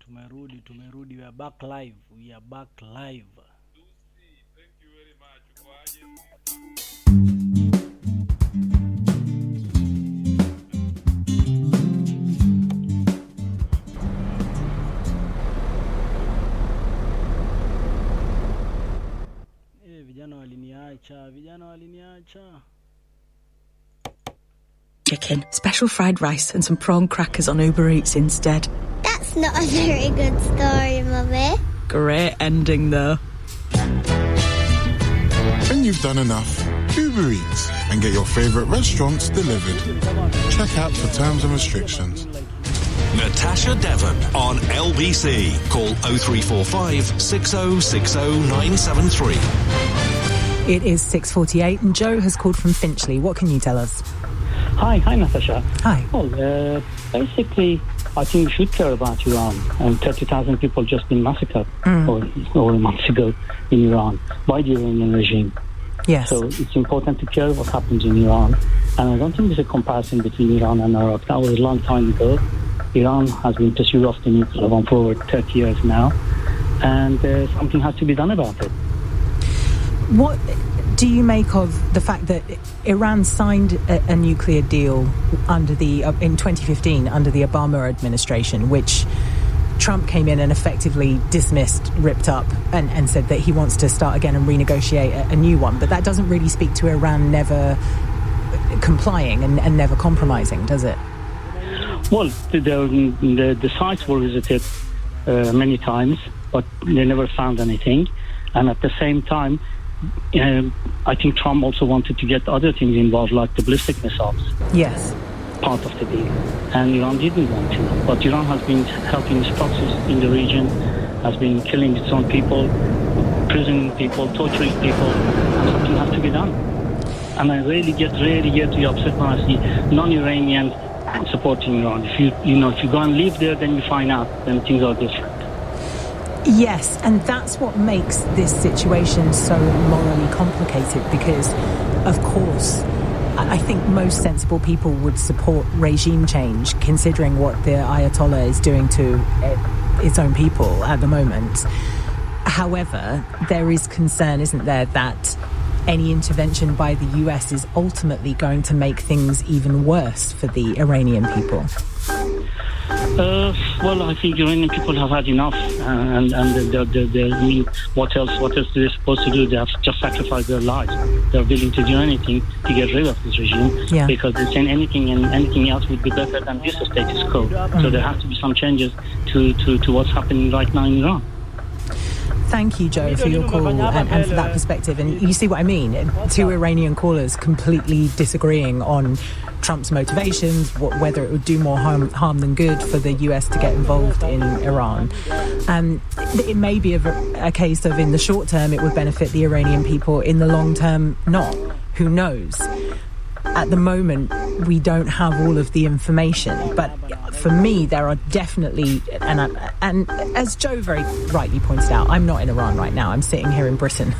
tumerudi. We are back live. Thank you very much. Vijana waliniacha. Chicken, special fried rice and some prawn crackers on Uber Eats instead. That's not a very good story, Mummy. Great ending, though. When you've done enough, Uber Eats and get your favourite restaurants delivered. Check out for terms and restrictions. Natasha Devon on LBC. Call 0345 6060 973. It is 6:48 and Joe has called from Finchley. What can you tell us? Hi Natasha. Hi. Well, basically, I think we should care about Iran. 30,000 people just been massacred over a month ago in Iran by the Iranian regime. Yes. So it's important to care what happens in Iran. And I don't think there's a comparison between Iran and Iraq. That was a long time ago. Iran has been pursued off the nuclear bomb for over 30 years now. And something has to be done about it. What do you make of the fact that Iran signed a nuclear deal under in 2015 under the Obama administration, which Trump came in and effectively dismissed, ripped up, and said that he wants to start again and renegotiate a new one? But that doesn't really speak to Iran never complying and never compromising, does it? Well, the sites were visited many times, but they never found anything. And at the same time, I think Trump also wanted to get other things involved, like the ballistic missiles. Yes. Part of the deal. And Iran didn't want to. But Iran has been helping its proxies in the region, has been killing its own people, imprisoning people, torturing people, and something has to be done. And I really get really upset when I see non-Iranians supporting Iran. If you go and live there, then you find out, then things are different. Yes, and that's what makes this situation so morally complicated because, of course, I think most sensible people would support regime change, considering what the Ayatollah is doing to its own people at the moment. However, there is concern, isn't there, that any intervention by the US is ultimately going to make things even worse for the Iranian people. Well, I think Iranian people have had enough, and what else are they supposed to do? They have just sacrificed their lives. They're willing to do anything to get rid of this regime because they're saying anything else would be better than this status quo. So there have to be some changes to what's happening right now in Iran. Thank you, Joe, for your call and for that perspective. And you see what I mean? Two Iranian callers completely disagreeing on Trump's motivations, whether it would do more harm than good for the US to get involved in Iran. It may be a case of, in the short term, it would benefit the Iranian people. In the long term, not. Who knows? At the moment, we don't have all of the information. But for me, there are definitely, and as Joe very rightly pointed out, I'm not in Iran right now. I'm sitting here in Britain.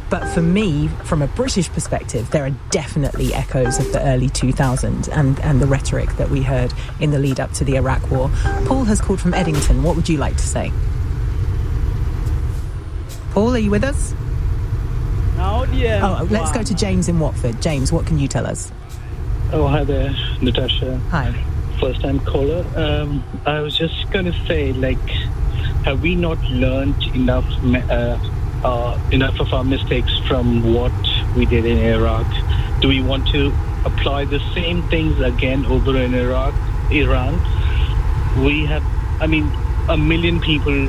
But for me, from a British perspective, there are definitely echoes of the early 2000s and the rhetoric that we heard in the lead up to the Iraq War. Paul has called from Eddington. What would you like to say? Paul, are you with us? No, dear. Oh, let's go to James in Watford. James, what can you tell us? Oh, hi there, Natasha. Hi. First-time caller. I was just going to say, have we not learned enough of our mistakes from what we did in Iraq? Do we want to apply the same things again over in Iran? We have, a million people,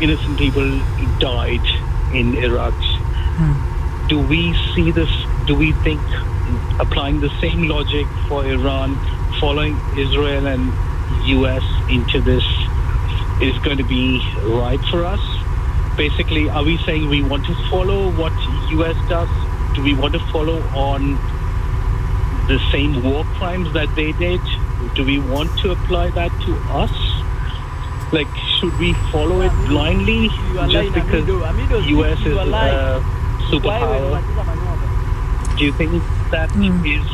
innocent people died in Iraq. Do we see this? Do we think applying the same logic for Iran, following Israel and US into this is going to be right for us? Basically, are we saying we want to follow what US does? Do we want to follow on the same war crimes that they did? Do we want to apply that to us? Should we follow it blindly just because US is a superpower? Do you think that is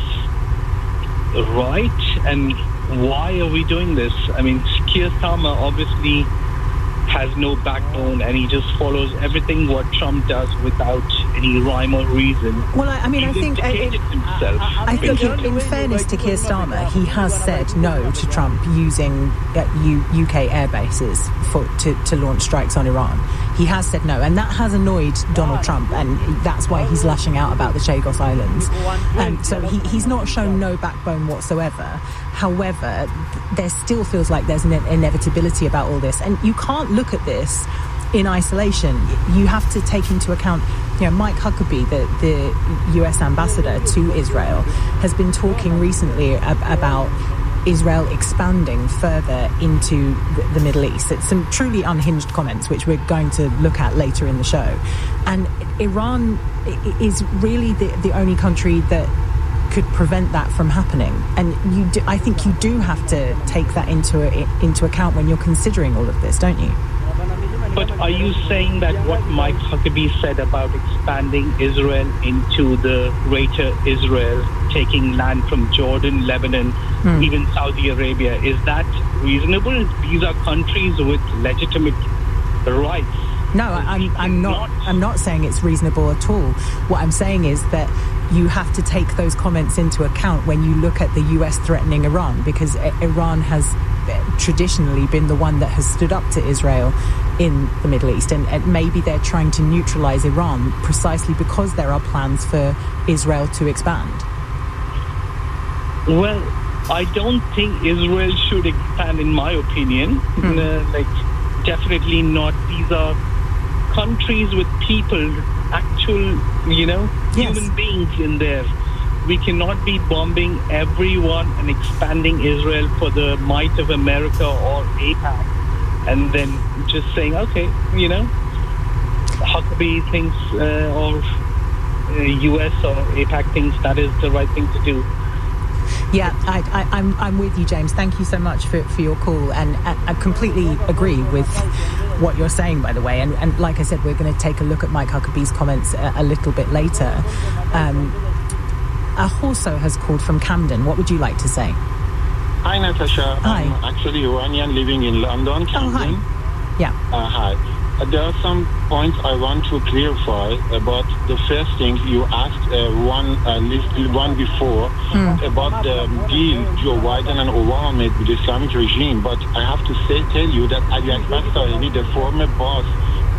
right? And why are we doing this? Keir Starmer obviously has no backbone, and he just follows everything what Trump does without any rhyme or reason. Well, I mean, I think himself. I think in fairness to Keir Starmer, he has said no to Trump using UK air bases to launch strikes on Iran. He has said no, and that has annoyed Donald Trump, and that's why he's lashing out about the Chagos Islands. So he's not shown no backbone whatsoever. However, there still feels like there's an inevitability about all this, and you can't look at this in isolation. You have to take into account, Mike Huckabee, the US ambassador to Israel, has been talking recently about Israel expanding further into the Middle East. It's some truly unhinged comments, which we're going to look at later in the show. And Iran is really the only country that could prevent that from happening. And I think you do have to take that into account when you're considering all of this, don't you? But are you saying that what Mike Huckabee said about expanding Israel into the greater Israel, taking land from Jordan, Lebanon, even Saudi Arabia, is that reasonable? These are countries with legitimate rights. No, I'm not saying it's reasonable at all. What I'm saying is that you have to take those comments into account when you look at the US threatening Iran, because Iran has traditionally been the one that has stood up to Israel in the Middle East, and maybe they're trying to neutralize Iran precisely because there are plans for Israel to expand. Well, I don't think Israel should expand, in my opinion. Definitely not. These are countries with people, actual, human beings in there. We cannot be bombing everyone and expanding Israel for the might of America or AIPAC, and then just saying, okay, Huckabee thinks or US or AIPAC thinks that is the right thing to do. Yeah, I'm with you, James. Thank you so much for your call, and I completely agree with what you're saying, by the way. And like I said, we're going to take a look at Mike Huckabee's comments a little bit later. Ahorso has called from Camden. What would you like to say? Hi, Natasha. Hi. I'm actually Iranian living in London, Camden. Oh, hi. Yeah. Hi. There are some points I want to clarify about the first thing you asked one before about the deal Joe Biden and Obama made with the Islamic regime. But I have to tell you that Ali Akbar Saeedi, the former boss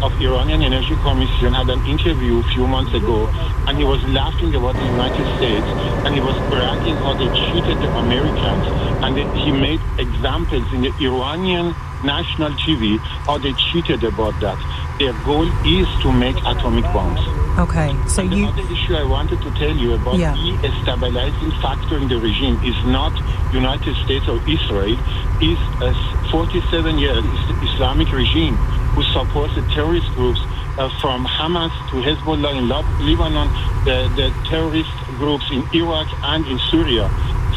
of Iranian Energy Commission, had an interview a few months ago, and he was laughing about the United States, and he was bragging how they cheated the Americans, and he made examples in the Iranian national TV how they cheated about that. Their goal is to make atomic bombs. Okay, so and the other issue I wanted to tell you about the stabilizing factor in the regime is not United States or Israel, is a 47-year Islamic regime who supports the terrorist groups from Hamas to Hezbollah in Lebanon, the terrorist groups in Iraq and in Syria.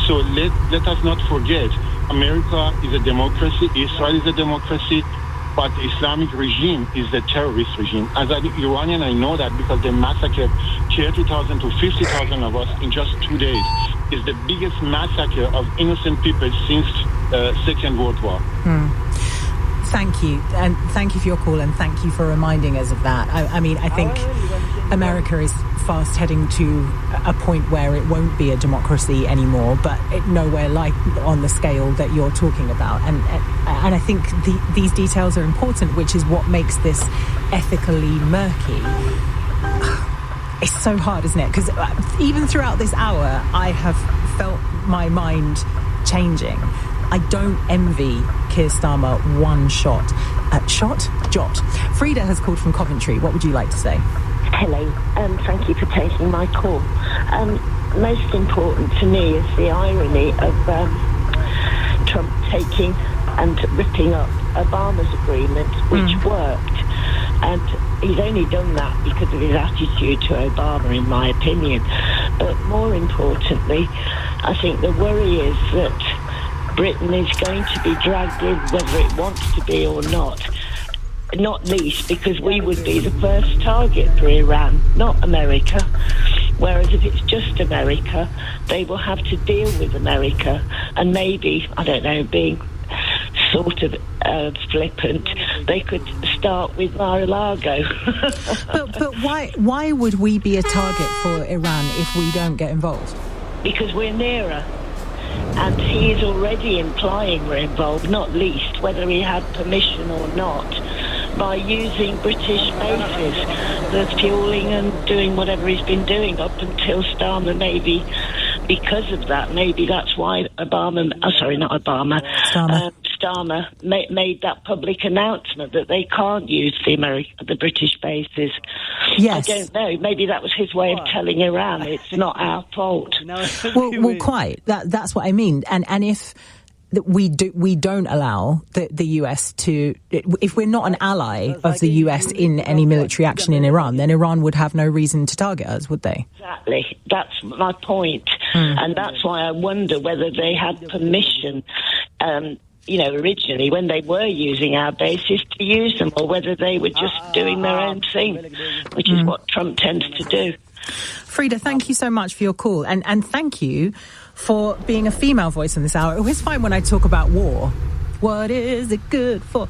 So let us not forget, America is a democracy, Israel is a democracy, but the Islamic regime is the terrorist regime. As an Iranian, I know that because they massacred 30,000 to 50,000 of us in just 2 days. It's the biggest massacre of innocent people since Second World War. Thank you, and thank you for your call, and thank you for reminding us of that. I mean, I think America is fast heading to a point where it won't be a democracy anymore, but nowhere like on the scale that you're talking about. And I think these details are important, which is what makes this ethically murky. It's so hard, isn't it? Because even throughout this hour, I have felt my mind changing. I don't envy Keir Starmer one jot. Frida has called from Coventry. What would you like to say? Hello, thank you for taking my call. Most important to me is the irony of Trump taking and ripping up Obama's agreement, which worked. And he's only done that because of his attitude to Obama, in my opinion. But more importantly, I think the worry is that Britain is going to be dragged in, whether it wants to be or not least because we would be the first target for Iran, not America. Whereas if it's just America, they will have to deal with America and maybe, I don't know, being sort of flippant, they could start with Mar-a-Lago. But why would we be a target for Iran if we don't get involved? Because we're nearer. And he is already implying we're involved, not least whether he had permission or not, by using British bases for fueling and doing whatever he's been doing up until Starmer. Maybe because of that, maybe that's why Starmer made that public announcement that they can't use the British bases. Yes. I don't know. Maybe that was his way of telling Iran it's not our fault. Well, quite. That's what I mean. And if we don't allow the US to, if we're not an ally of the US in any military action in Iran, then Iran would have no reason to target us, would they? Exactly. That's my point. And that's why I wonder whether they had permission, originally when they were using our bases to use them, or whether they were just doing their own thing, which is what Trump tends to do. Frida, thank you so much for your call. And thank you for being a female voice in this hour. I always find when I talk about war, what is it good for?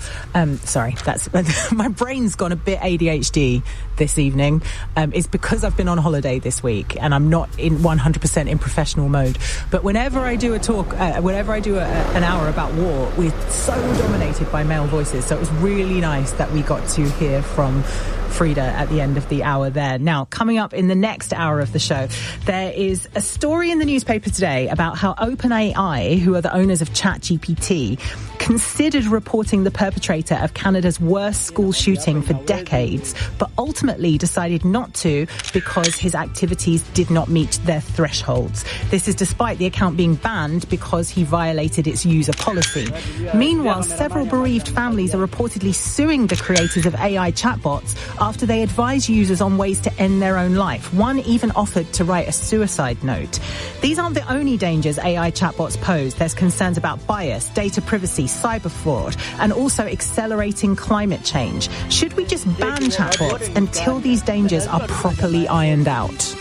Sorry, that's my brain's gone a bit ADHD this evening. It's because I've been on holiday this week and I'm not in 100% in professional mode. But whenever I do an hour about war, we're so dominated by male voices. So it was really nice that we got to hear from Frida at the end of the hour there. Now, coming up in the next hour of the show, there is a story in the newspaper today about how OpenAI, who are the owners of ChatGPT, considered reporting the perpetrator of Canada's worst school shooting for decades, but ultimately decided not to because his activities did not meet their thresholds. This is despite the account being banned because he violated its user policy. Meanwhile, several bereaved families are reportedly suing the creators of AI chatbots after they advise users on ways to end their own life. One even offered to write a suicide note. These aren't the only dangers AI chatbots pose. There's concerns about bias, data privacy, cyber fraud, and also accelerating climate change. Should we just ban chatbots until these dangers are properly ironed out?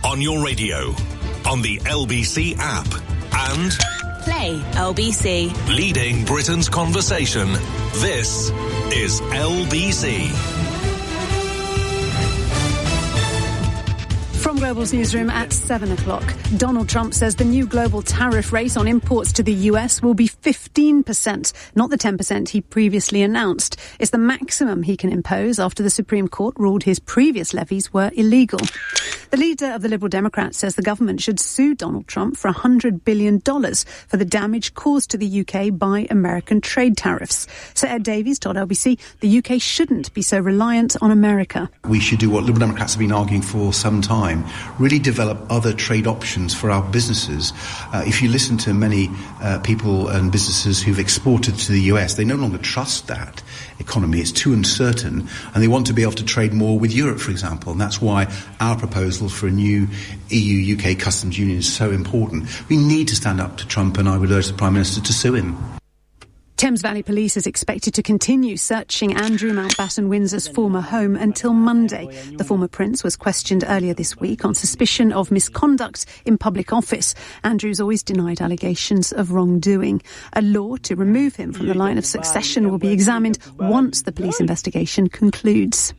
On your radio, on the LBC app, and Play LBC. Leading Britain's conversation. This is LBC. From Global's newsroom at 7 o'clock, Donald Trump says the new global tariff rate on imports to the US will be 15%, not the 10% he previously announced. It's the maximum he can impose after the Supreme Court ruled his previous levies were illegal. The leader of the Liberal Democrats says the government should sue Donald Trump for $100 billion for the damage caused to the UK by American trade tariffs. Sir Ed Davies told LBC the UK shouldn't be so reliant on America. We should do what Liberal Democrats have been arguing for some time, really develop other trade options for our businesses. If you listen to many people and businesses who've exported to the US, they no longer trust that economy. It's too uncertain, and they want to be able to trade more with Europe, for example. And that's why our proposal for a new EU-UK customs union is so important. We need to stand up to Trump, and I would urge the Prime Minister to sue him. Thames Valley Police is expected to continue searching Andrew Mountbatten Windsor's former home until Monday. The former prince was questioned earlier this week on suspicion of misconduct in public office. Andrew's always denied allegations of wrongdoing. A law to remove him from the line of succession will be examined once the police investigation concludes.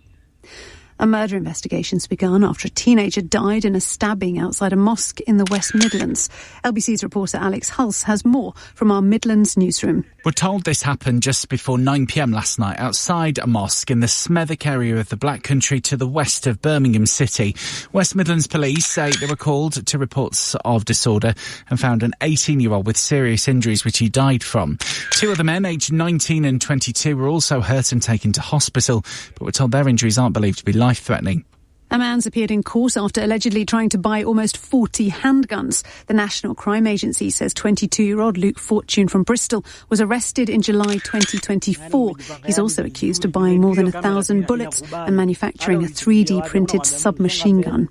A murder investigation's begun after a teenager died in a stabbing outside a mosque in the West Midlands. LBC's reporter Alex Hulse has more from our Midlands newsroom. We're told this happened just before 9 p.m. last night outside a mosque in the Smethwick area of the Black Country to the west of Birmingham City. West Midlands Police say they were called to reports of disorder and found an 18-year-old with serious injuries which he died from. Two other men, aged 19 and 22, were also hurt and taken to hospital, but we're told their injuries aren't believed to be life-threatening. A man's appeared in court after allegedly trying to buy almost 40 handguns. The National Crime Agency says 22-year-old Luke Fortune from Bristol was arrested in July 2024. He's also accused of buying more than 1,000 bullets and manufacturing a 3D printed submachine gun.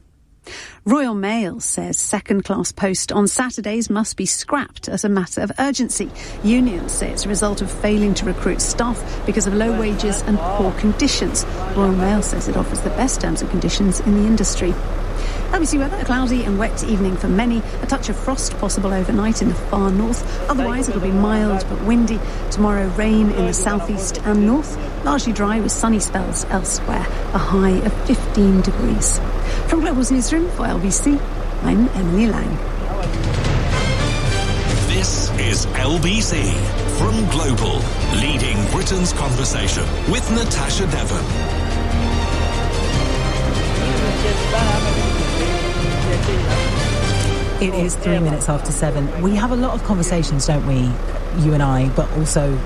Royal Mail says second-class post on Saturdays must be scrapped as a matter of urgency. Unions say it's a result of failing to recruit staff because of low wages and poor conditions. Royal Mail says it offers the best terms and conditions in the industry. LBC weather, a cloudy and wet evening for many. A touch of frost possible overnight in the far north. Otherwise, it'll be mild but windy. Tomorrow, rain in the southeast and north. Largely dry with sunny spells elsewhere. A high of 15 degrees. From Global's newsroom for LBC, I'm Emily Lang. This is LBC from Global, leading Britain's conversation with Natasha Devon. It is 3 minutes after 7. We have a lot of conversations, don't we, you and I, but also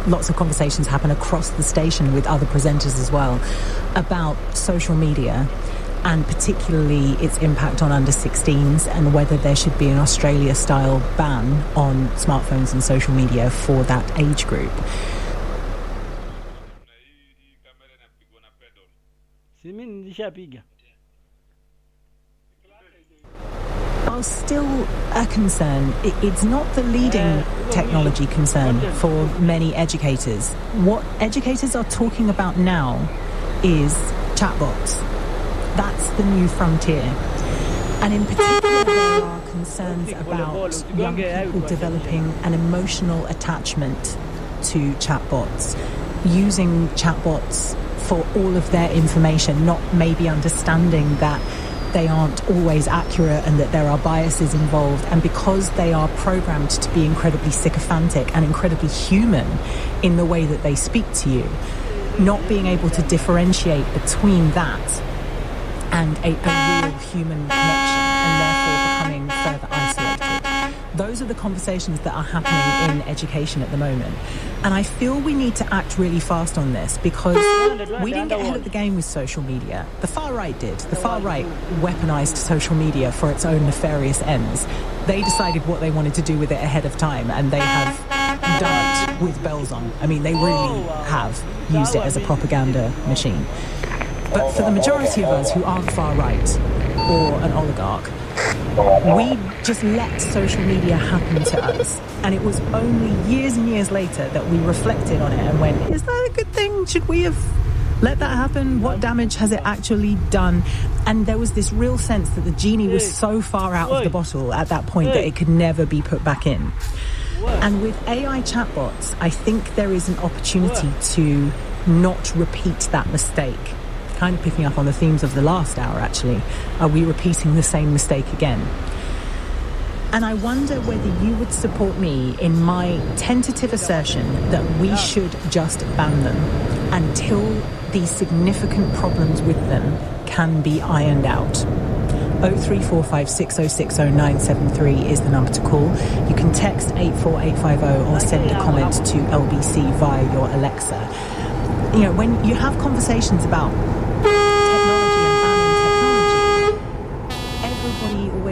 lots of conversations happen across the station with other presenters as well about social media and particularly its impact on under 16s and whether there should be an Australia-style ban on smartphones and social media for that age group. While still a concern, it's not the leading technology concern for many educators. What educators are talking about now is chatbots. That's the new frontier. And in particular, there are concerns about young people developing an emotional attachment to chatbots, using chatbots for all of their information, not maybe understanding that they aren't always accurate and that there are biases involved. And because they are programmed to be incredibly sycophantic and incredibly human in the way that they speak to you, not being able to differentiate between that and a real human connection and therefore becoming further isolated. Those are the conversations that are happening in education at the moment. And I feel we need to act really fast on this because we didn't get ahead of the game with social media. The far right did. The far right weaponized social media for its own nefarious ends. They decided what they wanted to do with it ahead of time, and they have done it with bells on. I mean, they really have used it as a propaganda machine. But for the majority of us who aren't far right or an oligarch, we just let social media happen to us. And it was only years and years later that we reflected on it and went, is that a good thing? Should we have let that happen? What damage has it actually done? And there was this real sense that the genie was so far out of the bottle at that point that it could never be put back in. And with AI chatbots, I think there is an opportunity to not repeat that mistake. Kind of picking up on the themes of the last hour, actually. Are we repeating the same mistake again? And I wonder whether you would support me in my tentative assertion that we should just ban them until the significant problems with them can be ironed out. 03456060973 is the number to call. You can text 84850 or send a comment to LBC via your Alexa. You know, when you have conversations about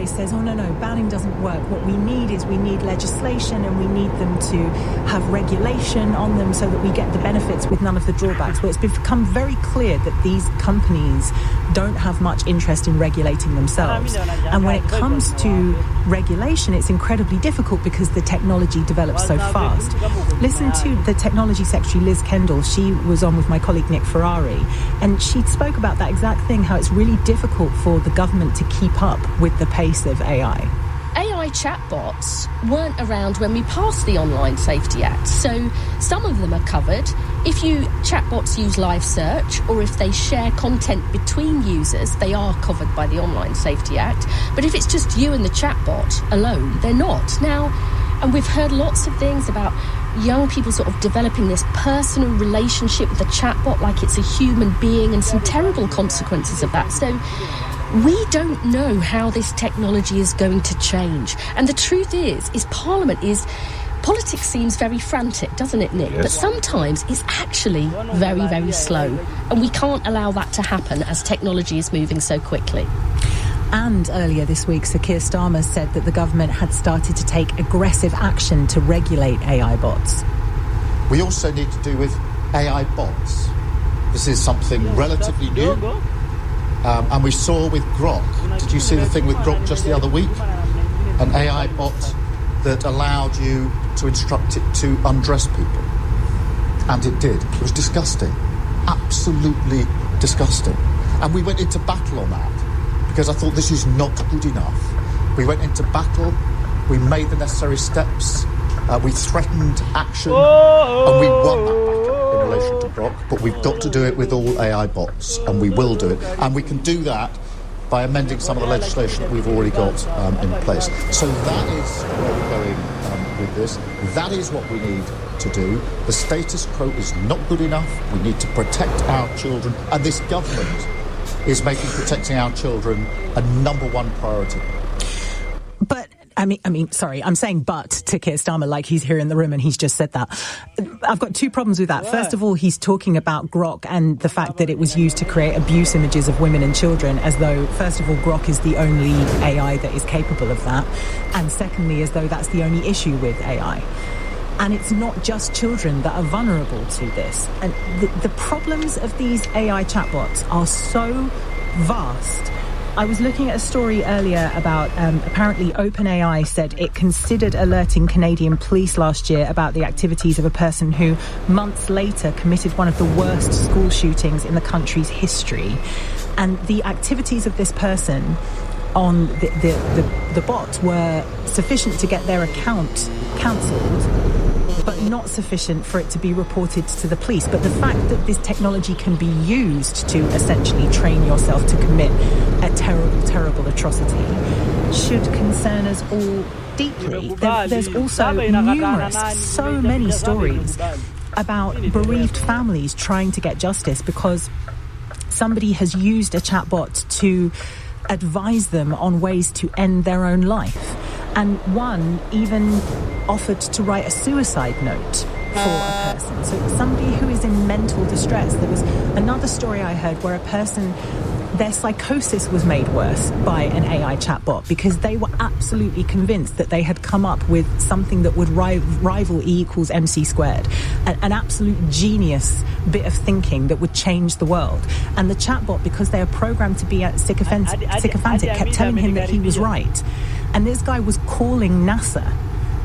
says, oh, no, banning doesn't work. What we need is we need legislation and we need them to have regulation on them so that we get the benefits with none of the drawbacks. Well, it's become very clear that these companies don't have much interest in regulating themselves. And when it comes to regulation, it's incredibly difficult because the technology develops so fast. Listen to the Technology Secretary, Liz Kendall. She was on with my colleague Nick Ferrari, and she spoke about that exact thing, how it's really difficult for the government to keep up with the pace of AI. AI chatbots weren't around when we passed the Online Safety Act, so some of them are covered. If chatbots use live search or if they share content between users, they are covered by the Online Safety Act. But if it's just you and the chatbot alone, they're not. Now, and we've heard lots of things about young people sort of developing this personal relationship with the chatbot like it's a human being and some terrible consequences of that. So we don't know how this technology is going to change. And the truth is politics seems very frantic, doesn't it, Nick? Yes. But sometimes it's actually very, very slow. And we can't allow that to happen as technology is moving so quickly. And earlier this week, Sir Keir Starmer said that the government had started to take aggressive action to regulate AI bots. We also need to do with AI bots. This is something relatively new. And we saw with Grok, did you see the thing with Grok just the other week? An AI bot that allowed you to instruct it to undress people. And it did. It was disgusting. Absolutely disgusting. And we went into battle on that because I thought this is not good enough. We went into battle, we made the necessary steps, we threatened action, and we won that battle in relation to Grok, but we've got to do it with all AI bots, and we will do it. And we can do that by amending some of the legislation that we've already got in place. So that is where we're going with this. That is what we need to do. The status quo is not good enough. We need to protect our children, and this government is making protecting our children a number one priority. But sorry, I'm saying but to Keir Starmer like he's here in the room and he's just said that. I've got two problems with that. First of all, he's talking about Grok and the fact that it was used to create abuse images of women and children, as though, first of all, Grok is the only AI that is capable of that. And secondly, as though that's the only issue with AI. And it's not just children that are vulnerable to this. And the problems of these AI chatbots are so vast. I was looking at a story earlier about apparently OpenAI said it considered alerting Canadian police last year about the activities of a person who months later committed one of the worst school shootings in the country's history. And the activities of this person on the bot were sufficient to get their account cancelled, but not sufficient for it to be reported to the police. But the fact that this technology can be used to essentially train yourself to commit a terrible, terrible atrocity should concern us all deeply. There's also so many stories about bereaved families trying to get justice because somebody has used a chatbot to advise them on ways to end their own life. And one even offered to write a suicide note for a person. So somebody who is in mental distress. There was another story I heard where a person, their psychosis was made worse by an AI chatbot because they were absolutely convinced that they had come up with something that would rival E equals MC squared. An absolute genius bit of thinking that would change the world. And the chatbot, because they are programmed to be sycophantic, kept telling him that he was right. And this guy was calling NASA.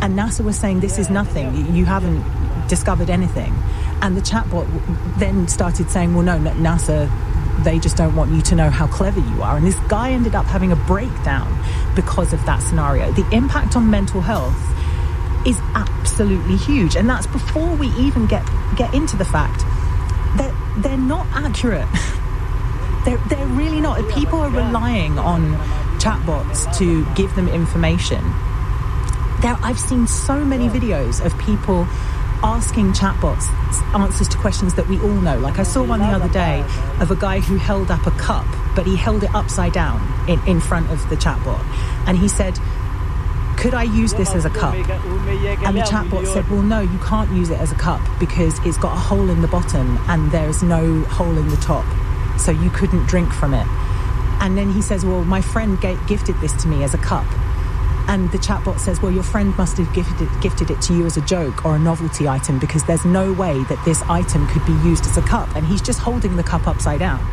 And NASA was saying, this is nothing. You haven't discovered anything. And the chatbot then started saying, well, no, NASA, they just don't want you to know how clever you are. And this guy ended up having a breakdown because of that scenario. The impact on mental health is absolutely huge. And that's before we even get into the fact that they're not accurate. They're really not. People are relying on chatbots to give them information. I've seen so many videos of people asking chatbots answers to questions that we all know. Like I saw one the other day of a guy who held up a cup, but he held it upside down in front of the chatbot. And he said, could I use this as a cup? And the chatbot said, well, no, you can't use it as a cup because it's got a hole in the bottom and there's no hole in the top. So you couldn't drink from it. And then he says, well, my friend gifted this to me as a cup. And the chatbot says, well, your friend must have gifted it to you as a joke or a novelty item because there's no way that this item could be used as a cup. And he's just holding the cup upside down.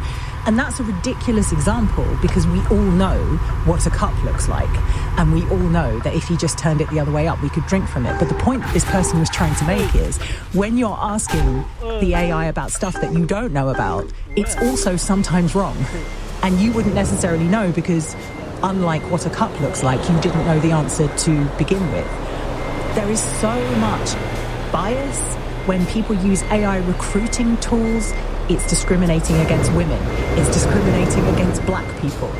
And that's a ridiculous example because we all know what a cup looks like. And we all know that if he just turned it the other way up, we could drink from it. But the point that this person was trying to make is when you're asking the AI about stuff that you don't know about, it's also sometimes wrong. And you wouldn't necessarily know because unlike what a cup looks like, you didn't know the answer to begin with. There is so much bias when people use AI recruiting tools. It's discriminating against women. It's discriminating against black people.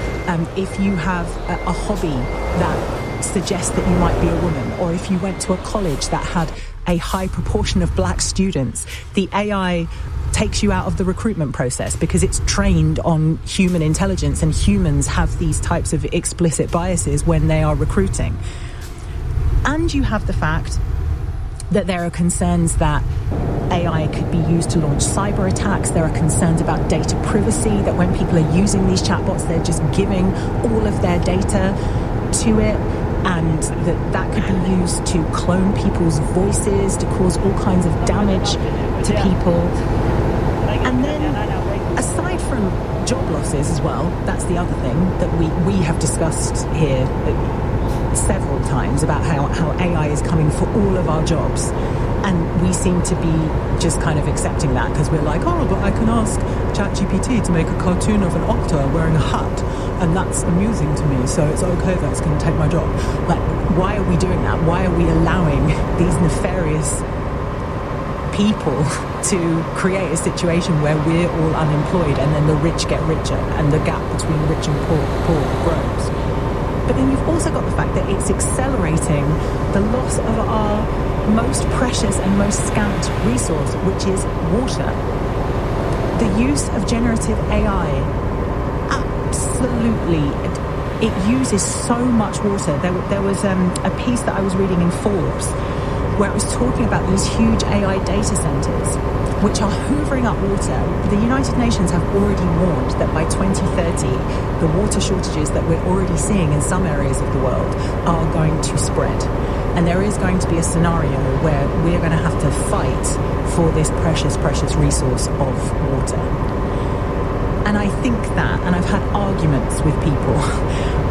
If you have a hobby that suggests that you might be a woman, or if you went to a college that had a high proportion of black students, the AI takes you out of the recruitment process because it's trained on human intelligence, and humans have these types of explicit biases when they are recruiting. And you have the fact that there are concerns that AI could be used to launch cyber attacks. There are concerns about data privacy, that when people are using these chatbots, they're just giving all of their data to it, and that could be used to clone people's voices, to cause all kinds of damage to people. And then, aside from job losses as well, that's the other thing that we have discussed here several times about how AI is coming for all of our jobs. And we seem to be just kind of accepting that because we're like, oh, but I can ask ChatGPT to make a cartoon of an octa wearing a hat, and that's amusing to me, so it's okay, that's going to take my job. Like, why are we doing that? Why are we allowing these nefarious people to create a situation where we're all unemployed and then the rich get richer and the gap between rich and poor grows? But then you've also got the fact that it's accelerating the loss of our most precious and most scant resource, which is water. The use of generative AI, absolutely, it uses so much water. There was a piece that I was reading in Forbes where it was talking about these huge AI data centers which are hoovering up water. The United Nations have already warned that by 2030, the water shortages that we're already seeing in some areas of the world are going to spread. And there is going to be a scenario where we're going to have to fight for this precious, precious resource of water. And I think that, and I've had arguments with people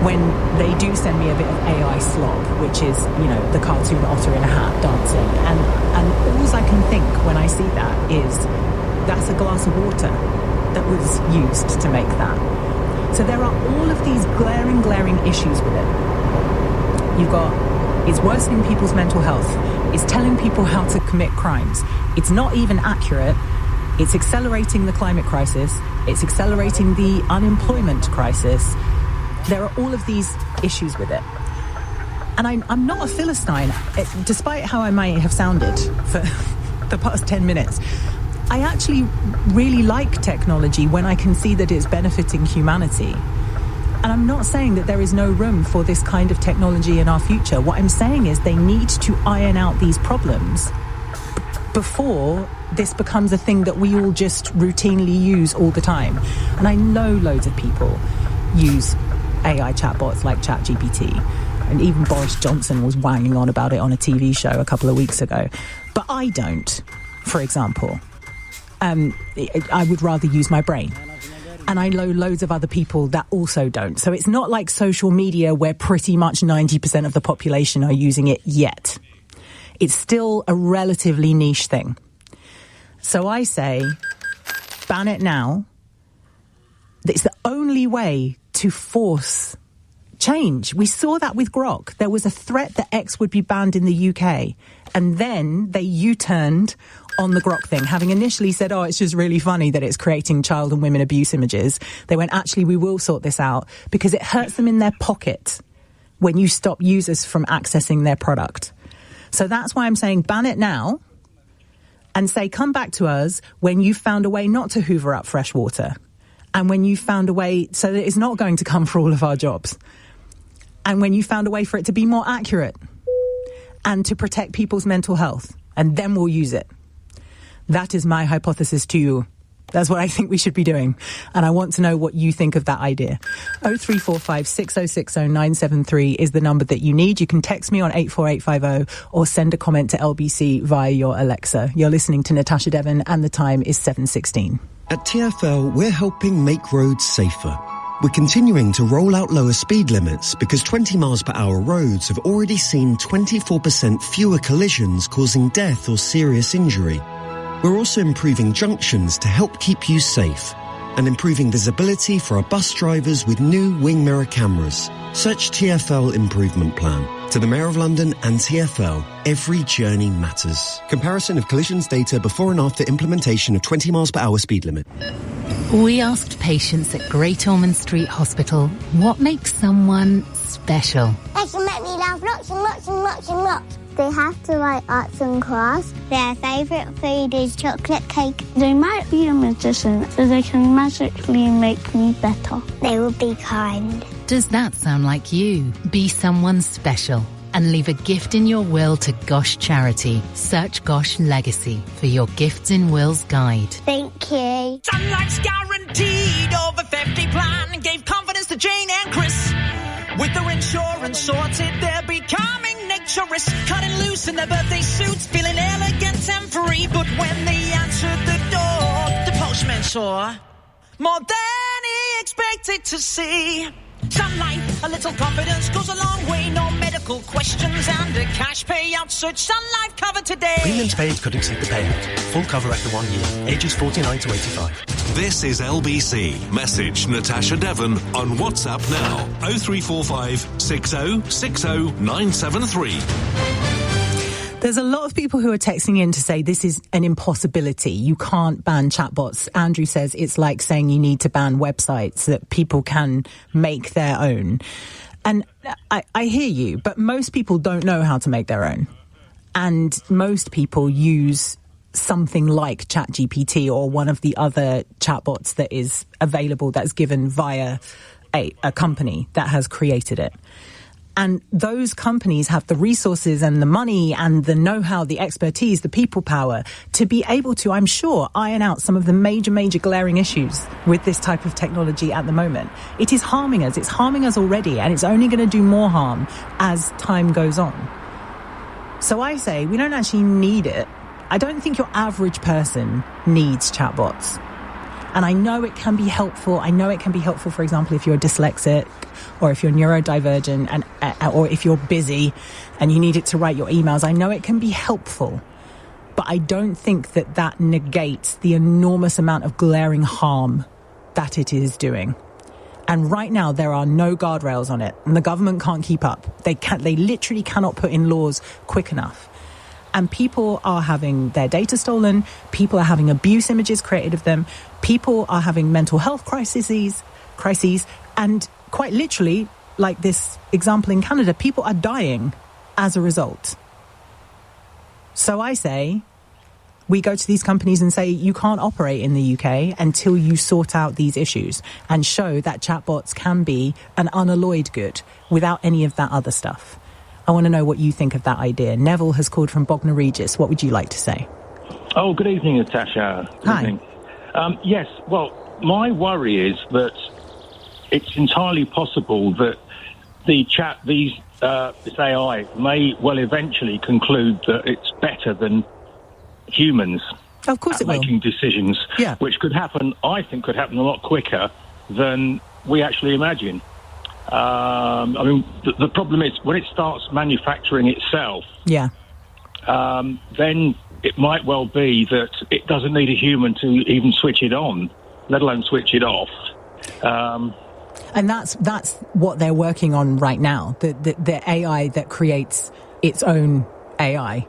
when they do send me a bit of AI slop, which is, you know, the cartoon otter in a hat dancing. And all I can think when I see that is that's a glass of water that was used to make that. So there are all of these glaring issues with it. You've got, it's worsening people's mental health. It's telling people how to commit crimes. It's not even accurate. It's accelerating the climate crisis. It's accelerating the unemployment crisis. There are all of these issues with it. And I'm not a Philistine, despite how I might have sounded for the past 10 minutes. I actually really like technology when I can see that it's benefiting humanity. And I'm not saying that there is no room for this kind of technology in our future. What I'm saying is they need to iron out these problems before this becomes a thing that we all just routinely use all the time. And I know loads of people use AI chatbots like ChatGPT. And even Boris Johnson was wanging on about it on a TV show a couple of weeks ago. But I don't, for example. I would rather use my brain. And I know loads of other people that also don't. So it's not like social media where pretty much 90% of the population are using it yet. It's still a relatively niche thing. So I say, ban it now. It's the only way to force change. We saw that with Grok. There was a threat that X would be banned in the UK. And then they U-turned on the Grok thing, having initially said, oh, it's just really funny that it's creating child and women abuse images. They went, actually, we will sort this out because it hurts them in their pocket when you stop users from accessing their product. So that's why I'm saying ban it now and say, come back to us when you've found a way not to hoover up fresh water and when you've found a way so that it's not going to come for all of our jobs and when you found a way for it to be more accurate and to protect people's mental health, and then we'll use it. That is my hypothesis to you. That's what I think we should be doing. And I want to know what you think of that idea. 0345 6060 973 is the number that you need. You can text me on 84850 or send a comment to LBC via your Alexa. You're listening to Natasha Devon and the time is 7:16. At TfL, we're helping make roads safer. We're continuing to roll out lower speed limits because 20 miles per hour roads have already seen 24% fewer collisions causing death or serious injury. We're also improving junctions to help keep you safe and improving visibility for our bus drivers with new wing mirror cameras. Search TfL Improvement Plan. To the Mayor of London and TfL, every journey matters. Comparison of collisions data before and after implementation of 20 miles per hour speed limit. We asked patients at Great Ormond Street Hospital what makes someone special. They can make me laugh lots and lots and lots and lots. They have to like arts and crafts. Their favourite food is chocolate cake. They might be a magician, so they can magically make me better. They will be kind. Does that sound like you? Be someone special and leave a gift in your will to Gosh Charity. Search Gosh Legacy for your Gifts in Wills guide. Thank you. Sunlight's guaranteed over 50 plan and gave confidence to Jane and Chris. With their insurance sorted, they're becoming naturists, cutting loose in their birthday suits, feeling elegant and free. But when they answered the door, the postman saw more than he expected to see. Sunlight, a little confidence goes a long way. No medical questions and a cash payout. Search Sun Life cover today. Premiums paid could exceed the payout. Full cover after 1 year. Ages 49 to 85. This is LBC. Message Natasha Devon on WhatsApp now. 0345 60 60 973. There's a lot of people who are texting in to say this is an impossibility. You can't ban chatbots. Andrew says it's like saying you need to ban websites that people can make their own. And I hear you, but most people don't know how to make their own. And most people use something like ChatGPT or one of the other chatbots that is available, that's given via a company that has created it. And those companies have the resources and the money and the know-how, the expertise, the people power to be able to, I'm sure, iron out some of the major glaring issues with this type of technology at the moment. It is harming us. It's harming us already, and it's only going to do more harm as time goes on. So I say we don't actually need it. I don't think your average person needs chatbots. And I know it can be helpful. I know it can be helpful, for example, if you're dyslexic or if you're neurodivergent and or if you're busy and you need it to write your emails. I know it can be helpful. But I don't think that negates the enormous amount of glaring harm that it is doing. And right now, there are no guardrails on it. And the government can't keep up. They literally cannot put in laws quick enough. And people are having their data stolen. People are having abuse images created of them. People are having mental health crises. And quite literally, like this example in Canada, people are dying as a result. So I say, we go to these companies and say, you can't operate in the UK until you sort out these issues and show that chatbots can be an unalloyed good without any of that other stuff. I want to know what you think of that idea. Neville has called from Bognor Regis. What would you like to say? Oh, good evening, Natasha. Good evening. Yes, well, my worry is that it's entirely possible that this AI may well eventually conclude that it's better than humans. Of course it will. Making decisions, which could happen, I think, could happen a lot quicker than we actually imagine. I mean, the problem is when it starts manufacturing itself, then it might well be that it doesn't need a human to even switch it on, let alone switch it off. And that's what they're working on right now, the AI that creates its own AI.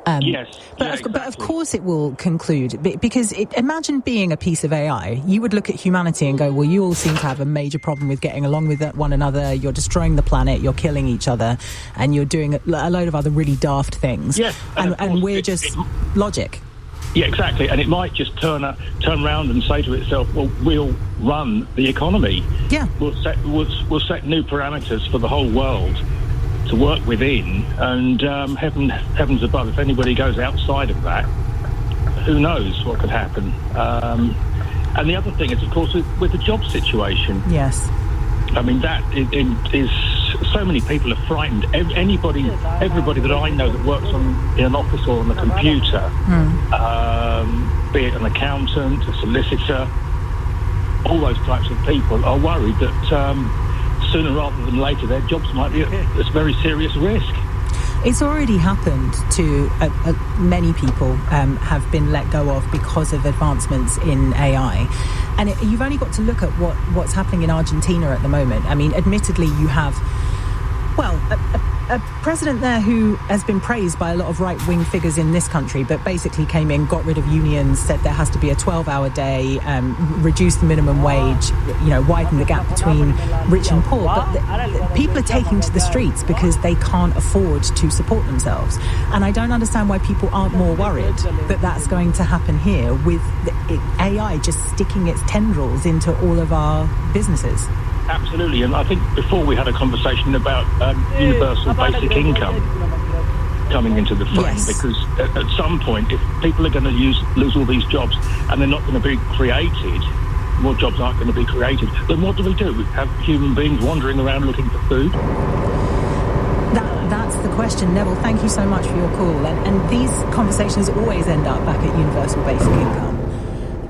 But of course it will conclude, because imagine being a piece of AI. You would look at humanity and go, well, you all seem to have a major problem with getting along with one another. You're destroying the planet, you're killing each other, and you're doing a load of other really daft things. Yes, and we're just logic. Yeah, exactly. And it might just turn around and say to itself, well, we'll run the economy. Yeah. We'll set new parameters for the whole world to work within, and heavens above, if anybody goes outside of that, who knows what could happen. And the other thing is, of course, with the job situation. Yes. I mean, that is so many people are frightened. Everybody that I know that works in an office or on a computer, be it an accountant, a solicitor, all those types of people are worried that sooner rather than later their jobs might be at a very serious risk. It's already happened to many people have been let go of because of advancements in AI. And you've only got to look at what's happening in Argentina at the moment. I mean, admittedly, you have, a president there who has been praised by a lot of right-wing figures in this country, but basically came in, got rid of unions, said there has to be a 12-hour day, reduce the minimum wage, widen the gap between rich and poor. But people are taking to the streets because they can't afford to support themselves. And I don't understand why people aren't more worried that that's going to happen here with AI just sticking its tendrils into all of our businesses. Absolutely, and I think before we had a conversation about universal basic income coming into the frame, because at some point, if people are going to lose all these jobs and they're not going to be created, more jobs aren't going to be created, then what do? We have human beings wandering around looking for food? That's the question. Neville, thank you so much for your call. And these conversations always end up back at universal basic income.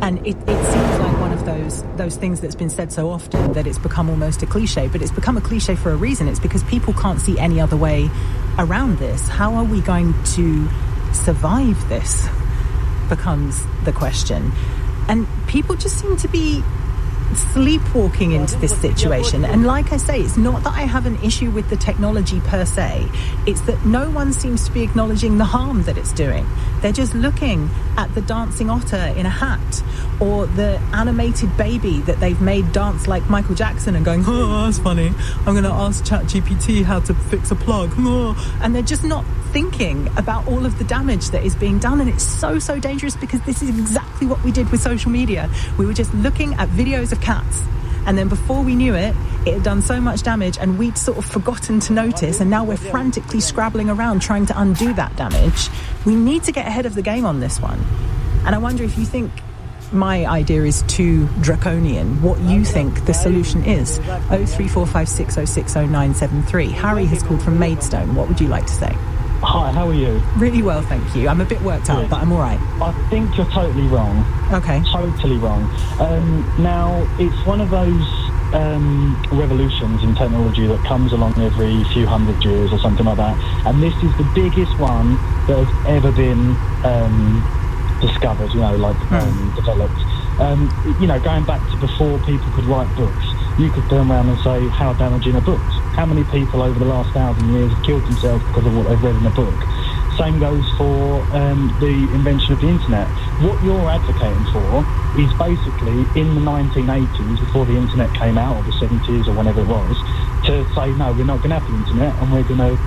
And it seems like one of of those things that's been said so often that it's become almost a cliche, but it's become a cliche for a reason. It's because people can't see any other way around this. How are we going to survive this becomes the question. And people just seem to be sleepwalking into this situation. And like I say, it's not that I have an issue with the technology per se, it's that no one seems to be acknowledging the harm that it's doing. They're just looking at the dancing otter in a hat or the animated baby that they've made dance like Michael Jackson and going, oh, that's funny, I'm going to ask ChatGPT how to fix a plug. Oh. And they're just not thinking about all of the damage that is being done. And it's so dangerous, because this is exactly what we did with social media. We were just looking at videos of cats, and then before we knew it, it had done so much damage and we'd sort of forgotten to notice, and now we're frantically scrabbling around trying to undo that damage. We need to get ahead of the game on this one. And I wonder if you think my idea is too draconian, what you think the solution is. 03456060973. Harry has called from Maidstone. What would you like to say? Hi, how are you? Really well, thank you. I'm a bit worked out, but I'm all right. I think you're totally wrong. Okay. Totally wrong. Now, it's one of those revolutions in technology that comes along every few hundred years or something like that. And this is the biggest one that has ever been discovered, developed. Going back to before people could write books, you could turn around and say, how damaging are books? How many people over the last 1,000 years have killed themselves because of what they've read in a book? Same goes for the invention of the internet. What you're advocating for is basically in the 1980s, before the internet came out, or the 70s or whenever it was, to say, no, we're not going to have the internet and we're going to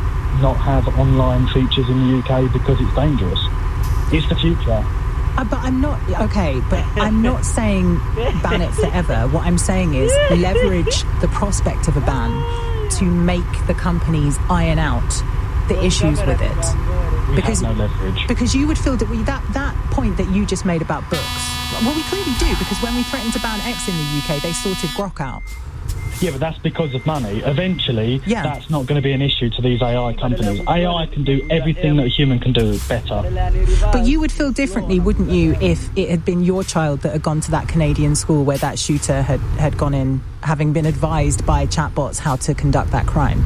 not have online features in the UK because it's dangerous. It's the future. But I'm not I'm not saying ban it forever. What I'm saying is leverage the prospect of a ban to make the companies iron out the issues with it. Because no leverage. Because you would feel that that point that you just made about books, well, we clearly do, because when we threatened to ban X in the UK, they sorted Grok out. Yeah, but that's because of money. Eventually, that's not going to be an issue to these AI companies. AI can do everything that a human can do better. But you would feel differently, wouldn't you, if it had been your child that had gone to that Canadian school where that shooter had gone in, having been advised by chatbots how to conduct that crime?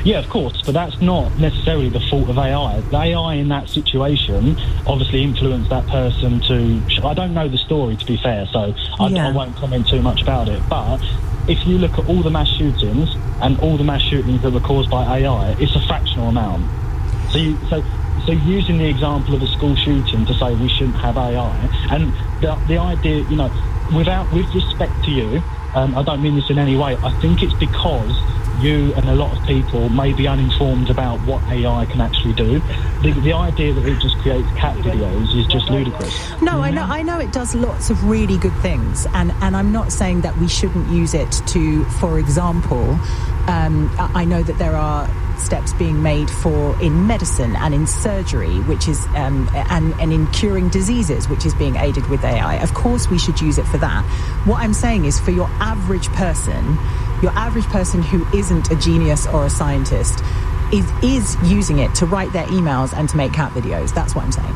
Yeah, of course, but that's not necessarily the fault of AI. The AI in that situation obviously influenced that person to... I don't know the story, to be fair, so I won't comment too much about it, but... if you look at all the mass shootings and all the mass shootings that were caused by AI, it's a fractional amount. So using the example of a school shooting to say we shouldn't have AI, and the idea, with respect to you, I don't mean this in any way, I think it's because you and a lot of people may be uninformed about what AI can actually do. The idea that it just creates cat videos is just ludicrous. No, I know it does lots of really good things, and I'm not saying that we shouldn't use it to, for example, I know that there are steps being made in medicine and in surgery, which is and in curing diseases, which is being aided with AI. Of course we should use it for that. What I'm saying is, for your average person who isn't a genius or a scientist is using it to write their emails and to make cat videos. That's what I'm saying.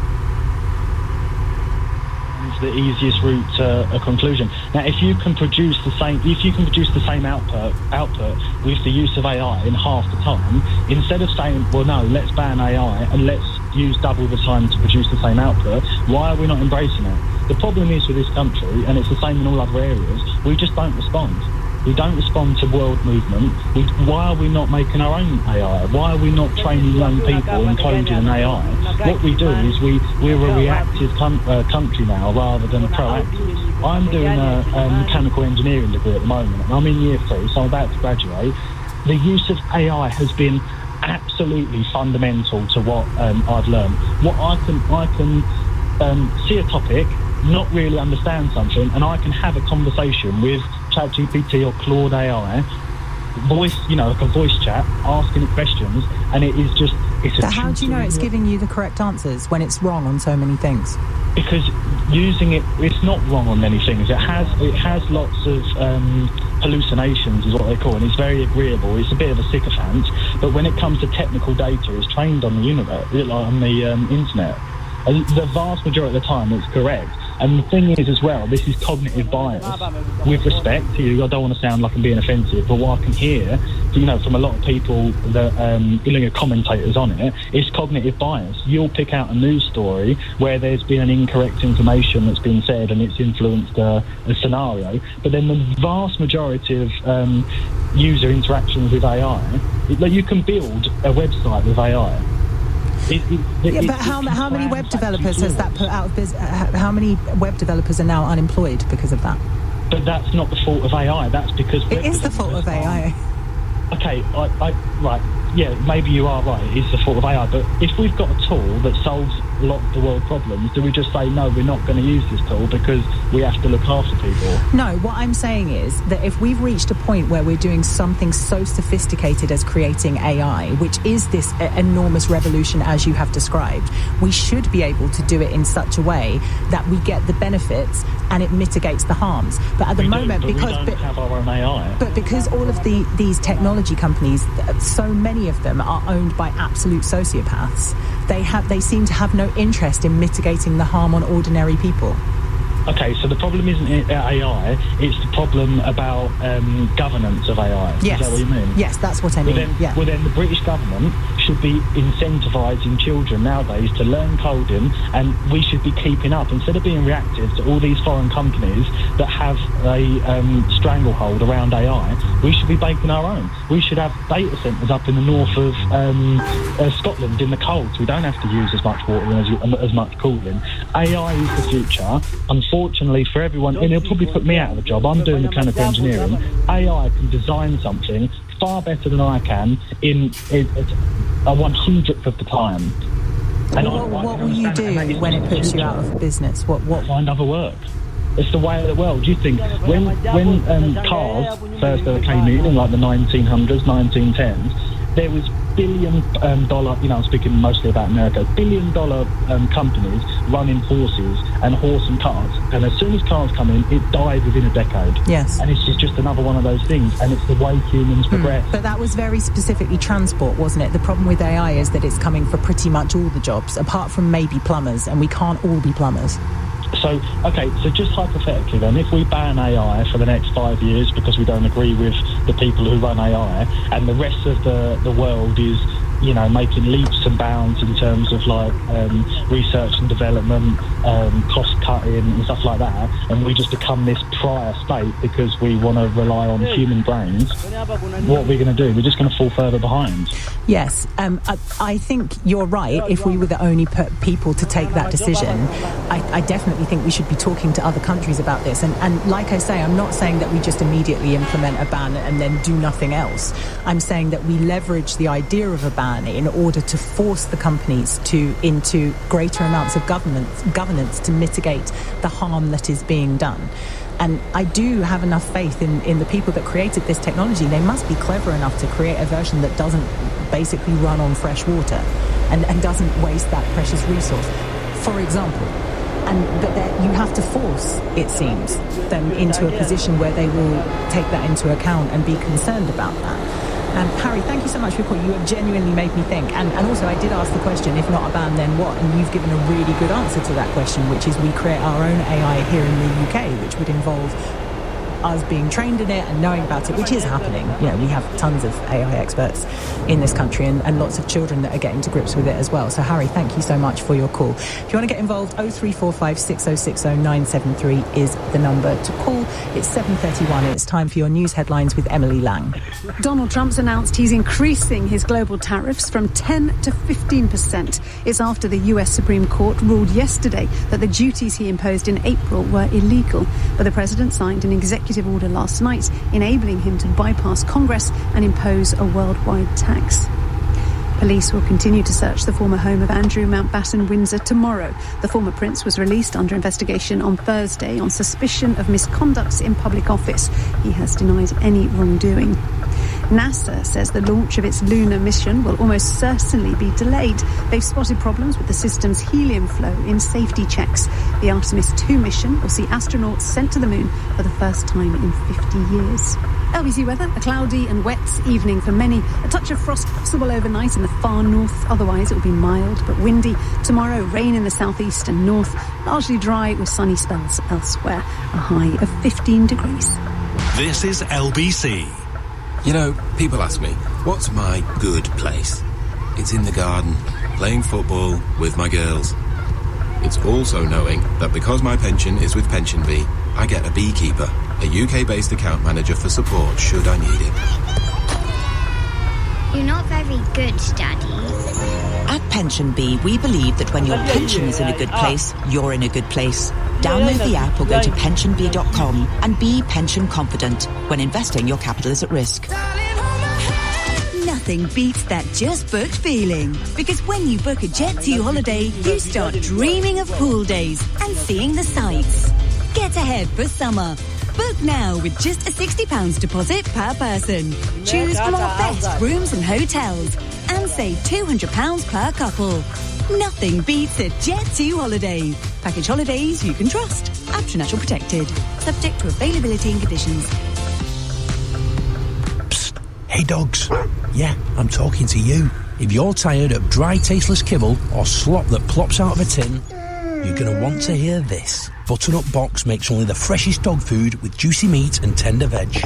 It's the easiest route to a conclusion. Now, if you can produce the same output with the use of AI in half the time, instead of saying, well, no, let's ban AI and let's use double the time to produce the same output, why are we not embracing it? The problem is with this country, and it's the same in all other areas, we just don't respond. We don't respond to world movement. Why are we not making our own AI? Why are we not training young people in coding and AI? What we do is we're a reactive country now rather than proactive. I'm doing a mechanical engineering degree at the moment, and I'm in year 3, so I'm about to graduate. The use of AI has been absolutely fundamental to what I've learned. What I can see a topic, not really understand something, and I can have a conversation with ChatGPT or Claude AI, voice, like a voice chat, asking it questions, and it is just... But how do you know it's giving you the correct answers when it's wrong on so many things? Because using it's not wrong on many things. It has lots of hallucinations, is what they call it, and it's very agreeable. It's a bit of a sycophant, but when it comes to technical data, it's trained on the internet. The vast majority of the time, it's correct. And the thing is, as well, this is cognitive bias. With respect to you, I don't want to sound like I'm being offensive, but what I can hear, from a lot of people that are commentators on it, is cognitive bias. You'll pick out a news story where there's been an incorrect information that's been said and it's influenced a scenario, but then the vast majority of user interactions with AI, you can build a website with AI. But how many web developers has that put out of business? How many web developers are now unemployed because of that? But that's not the fault of AI. That's because it is the fault of AI. Okay, right. Yeah, maybe you are right. It is the fault of AI. But if we've got a tool that solves a lot of the world problems, do we just say, no, we're not going to use this tool because we have to look after people? No, what I'm saying is that if we've reached a point where we're doing something so sophisticated as creating AI, which is this enormous revolution as you have described, we should be able to do it in such a way that we get the benefits and it mitigates the harms. But at the moment, we don't have our own AI. But because all of these technology companies, so many of them are owned by absolute sociopaths, they seem to have no interest in mitigating the harm on ordinary people. Okay, so the problem isn't AI, it's the problem about governance of AI. Yes. Is that what you mean? Yes, that's what I mean. Well, then the British government should be incentivising children nowadays to learn coding, and we should be keeping up. Instead of being reactive to all these foreign companies that have a stranglehold around AI, we should be baking our own. We should have data centres up in the north of Scotland in the cold, so we don't have to use as much water and as much cooling. AI is the future. Unfortunately for everyone, and it'll probably put me out of a job. I'm doing mechanical engineering. AI can design something far better than I can in a 100th of the time. And what will you do when it puts you out of business? What? Find other work. It's the way of the world. Do you think when cars first came in like the 1900s, 1910s, there was billion-dollar, I'm speaking mostly about America, billion-dollar companies running horses and horse and carts. And as soon as cars come in, it died within a decade. Yes. And it's just another one of those things. And it's the way humans progress. But that was very specifically transport, wasn't it? The problem with AI is that it's coming for pretty much all the jobs, apart from maybe plumbers, and we can't all be plumbers. So just hypothetically then, if we ban AI for the next 5 years because we don't agree with the people who run AI, and the rest of the world is, making leaps and bounds in terms of like research and development, cost cutting and stuff like that, and we just become this prior state because we want to rely on human brains, what are we going to do? We're just going to fall further behind. Yes, I think you're right. If we were the only people to take that decision, I definitely think we should be talking to other countries about this. And like I say, I'm not saying that we just immediately implement a ban and then do nothing else. I'm saying that we leverage the idea of a ban in order to force the companies into greater amounts of governance to mitigate the harm that is being done. And I do have enough faith in the people that created this technology. They must be clever enough to create a version that doesn't basically run on fresh water and doesn't waste that precious resource, for example. But you have to force, it seems, them into a position where they will take that into account and be concerned about that. Harry, thank you so much for your call. You have genuinely made me think. And also, I did ask the question, if not a ban, then what? And you've given a really good answer to that question, which is we create our own AI here in the UK, which would involve us being trained in it and knowing about it, which is happening. We have tons of AI experts in this country and lots of children that are getting to grips with it as well. So, Harry, thank you so much for your call. If you want to get involved, 0345 6060 973 is the number to call. It's 7:31 and it's time for your news headlines with Emily Lang. Donald Trump's announced he's increasing his global tariffs from 10 to 15%. It's after the US Supreme Court ruled yesterday that the duties he imposed in April were illegal. But the president signed an executive order last night enabling him to bypass Congress and impose a worldwide tax. Police will continue to search the former home of Andrew Mountbatten Windsor tomorrow. The former prince was released under investigation on Thursday on suspicion of misconduct in public office. He has denied any wrongdoing. NASA says the launch of its lunar mission will almost certainly be delayed. They've spotted problems with the system's helium flow in safety checks. The Artemis 2 mission will see astronauts sent to the moon for the first time in 50 years. LBC weather, a cloudy and wet evening for many. A touch of frost possible overnight in the far north. Otherwise, it will be mild but windy. Tomorrow, rain in the southeast and north. Largely dry with sunny spells elsewhere. A high of 15 degrees. This is LBC. You know, people ask me, what's my good place? It's in the garden, playing football with my girls. It's also knowing that because my pension is with Pension Bee, I get a beekeeper, a UK-based account manager for support should I need it. You're not very good, Daddy. At Pension Bee, we believe that when your pension is in a good place, you're in a good place. Download the app or go to pensionbee.com and be pension confident. When investing, your capital is at risk. Nothing beats that just booked feeling. Because when you book a Jet2 holiday, you start dreaming of pool days and seeing the sights. Get ahead for summer. Book now with just a £60 deposit per person. Choose from our best rooms and hotels and save £200 per couple. Nothing beats a Jet2 holiday. Package holidays you can trust. Option natural protected. Subject to availability and conditions. Hey dogs, yeah, I'm talking to you. If you're tired of dry, tasteless kibble or slop that plops out of a tin, you're going to want to hear this. Butternut Box makes only the freshest dog food with juicy meat and tender veg.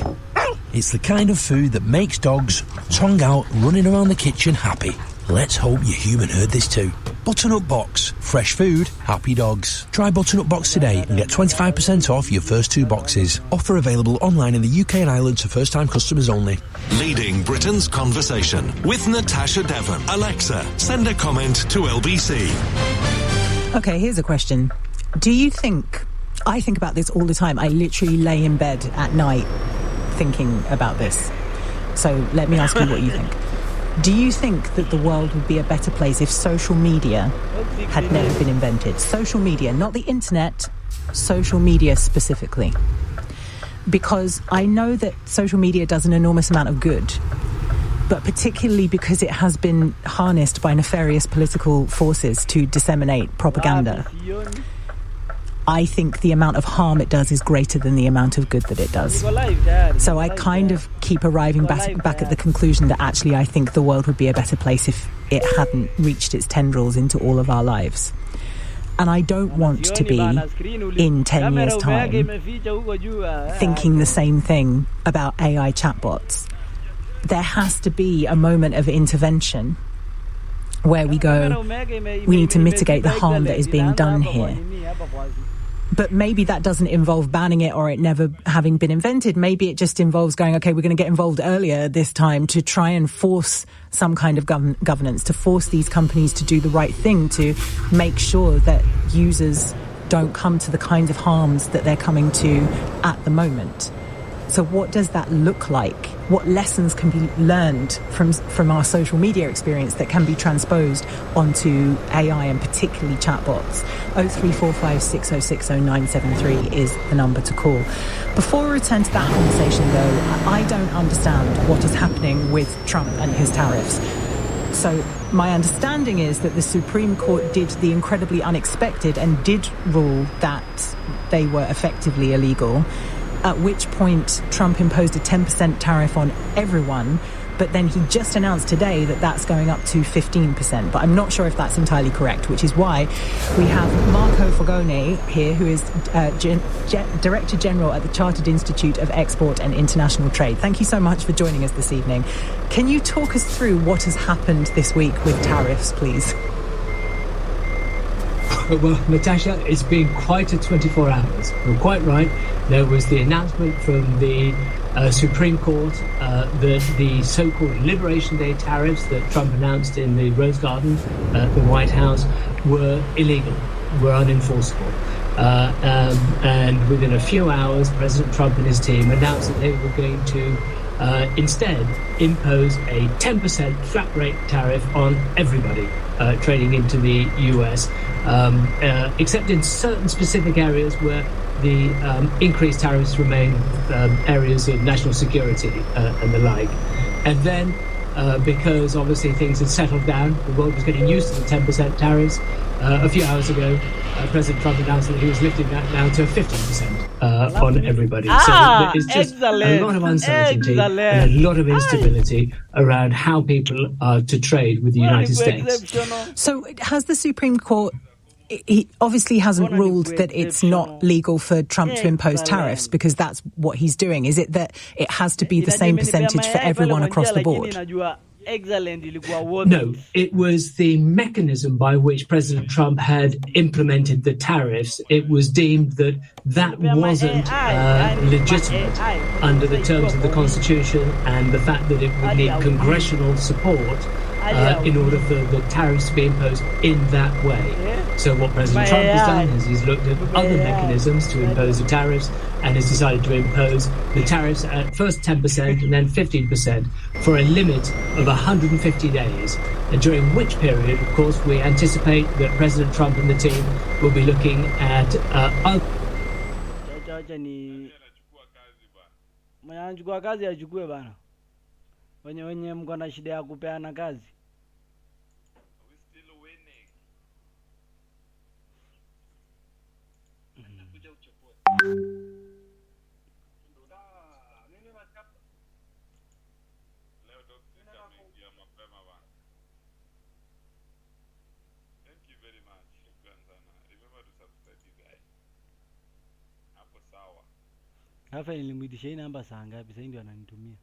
It's the kind of food that makes dogs, tongue out, running around the kitchen happy. Let's hope your human heard this too. Butternut Box. Fresh food, happy dogs. Try Butternut Box today and get 25% off your first 2 boxes. Offer available online in the UK and Ireland to first-time customers only. Leading Britain's conversation with Natasha Devon. Alexa, send a comment to LBC. Okay, here's a question. Do you think... I think about this all the time. I literally lay in bed at night thinking about this. So let me ask you what you think. Do you think that the world would be a better place if social media had never been invented? Social media, not the internet, social media specifically. Because I know that social media does an enormous amount of good, but particularly because it has been harnessed by nefarious political forces to disseminate propaganda. I think the amount of harm it does is greater than the amount of good that it does. So I kind of keep arriving back at the conclusion that actually I think the world would be a better place if it hadn't reached its tendrils into all of our lives. And I don't want to be, in 10 years' time, thinking the same thing about AI chatbots. There has to be a moment of intervention where we go, we need to mitigate the harm that is being done here. But maybe that doesn't involve banning it or it never having been invented. Maybe it just involves going, okay, we're going to get involved earlier this time to try and force some kind of governance, to force these companies to do the right thing, to make sure that users don't come to the kinds of harms that they're coming to at the moment. So what does that look like? What lessons can be learned from our social media experience that can be transposed onto AI and particularly chatbots? 0345 6060 973 is the number to call. Before we return to that conversation, though, I don't understand what is happening with Trump and his tariffs. So my understanding is that the Supreme Court did the incredibly unexpected and did rule that they were effectively illegal, at which point Trump imposed a 10% tariff on everyone, but then he just announced today that that's going up to 15%. But I'm not sure if that's entirely correct, which is why we have Marco Fogone here, who is Director General at the Chartered Institute of Export and International Trade. Thank you so much for joining us this evening. Can you talk us through what has happened this week with tariffs, please? Well, Natasha, it's been quite a 24 hours. You're quite right. There was the announcement from the Supreme Court that the so-called Liberation Day tariffs that Trump announced in the Rose Garden at the White House were illegal, were unenforceable. And within a few hours, President Trump and his team announced that they were going to instead impose a 10% flat rate tariff on everybody trading into the US, except in certain specific areas where the increased tariffs remain areas of national security and the like. And then, because obviously things had settled down, the world was getting used to the 10% tariffs, a few hours ago, President Trump announced that he was lifting that now to 15%. on everybody. So it's just a lot of uncertainty and a lot of instability around how people are to trade with the United States. So has the Supreme Court, he obviously hasn't ruled that it's not legal for Trump to impose tariffs because that's what he's doing. Is it that it has to be the same percentage for everyone across the board? No, it was the mechanism by which President Trump had implemented the tariffs. It was deemed that wasn't legitimate under the terms of the Constitution and the fact that it would need congressional support in order for the tariffs to be imposed in that way. So what President Trump has done is he's looked at other mechanisms to impose the tariffs and has decided to impose the tariffs at first 10% and then 15% for a limit of 150 days, and during which period, of course, we anticipate that President Trump and the team will be looking at wenye mko na shida ya kupeana kazi. Hapa nilimwitisha hii namba saa ngapi? Sasa ndio ananitumia.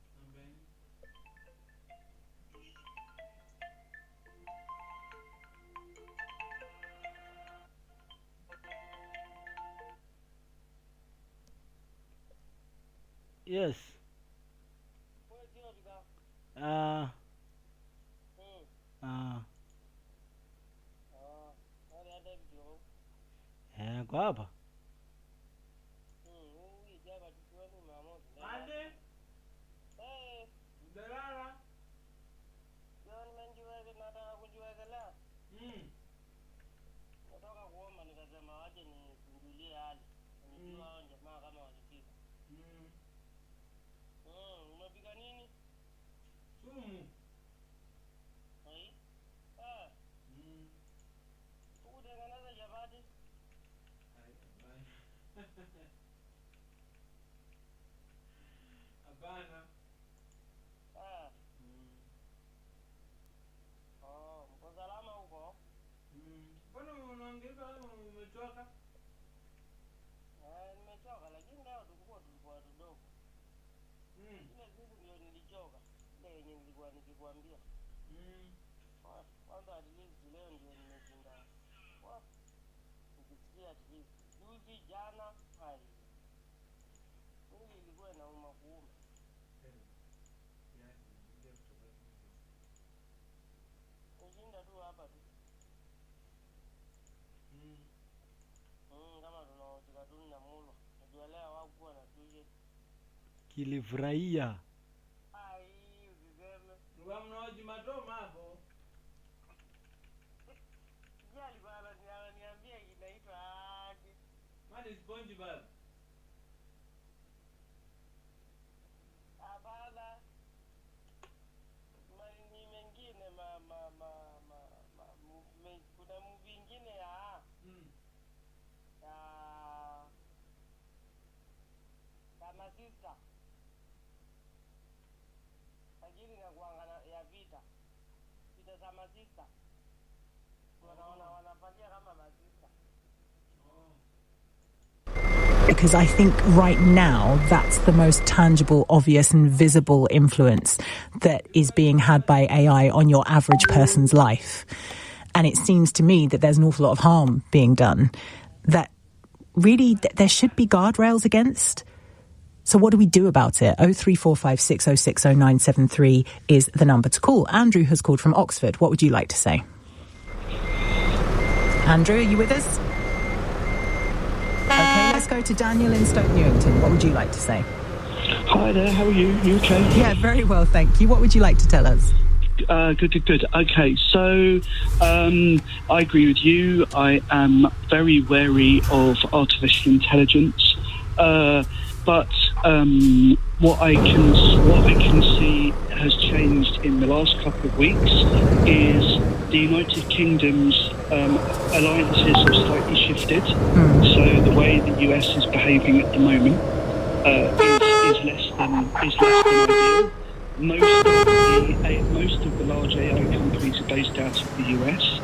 Yes. Kwa hapa. Kilifurahia. Because I think right now that's the most tangible, obvious and visible influence that is being had by AI on your average person's life. And it seems to me that there's an awful lot of harm being done that really there should be guardrails against. So what do we do about it? 03456060973 is the number to call. Andrew has called from Oxford. What would you like to say? Andrew, are you with us? Okay, let's go to Daniel in Stoke Newington. What would you like to say? Hi there, how are you? You okay? Yeah, very well, thank you. What would you like to tell us? Good. Okay, so I agree with you. I am very wary of artificial intelligence, but what I can see has changed in the last couple of weeks is the United Kingdom's alliances have slightly shifted. So the way the US is behaving at the moment is less than ideal. Most of the large AI companies are based out of the US,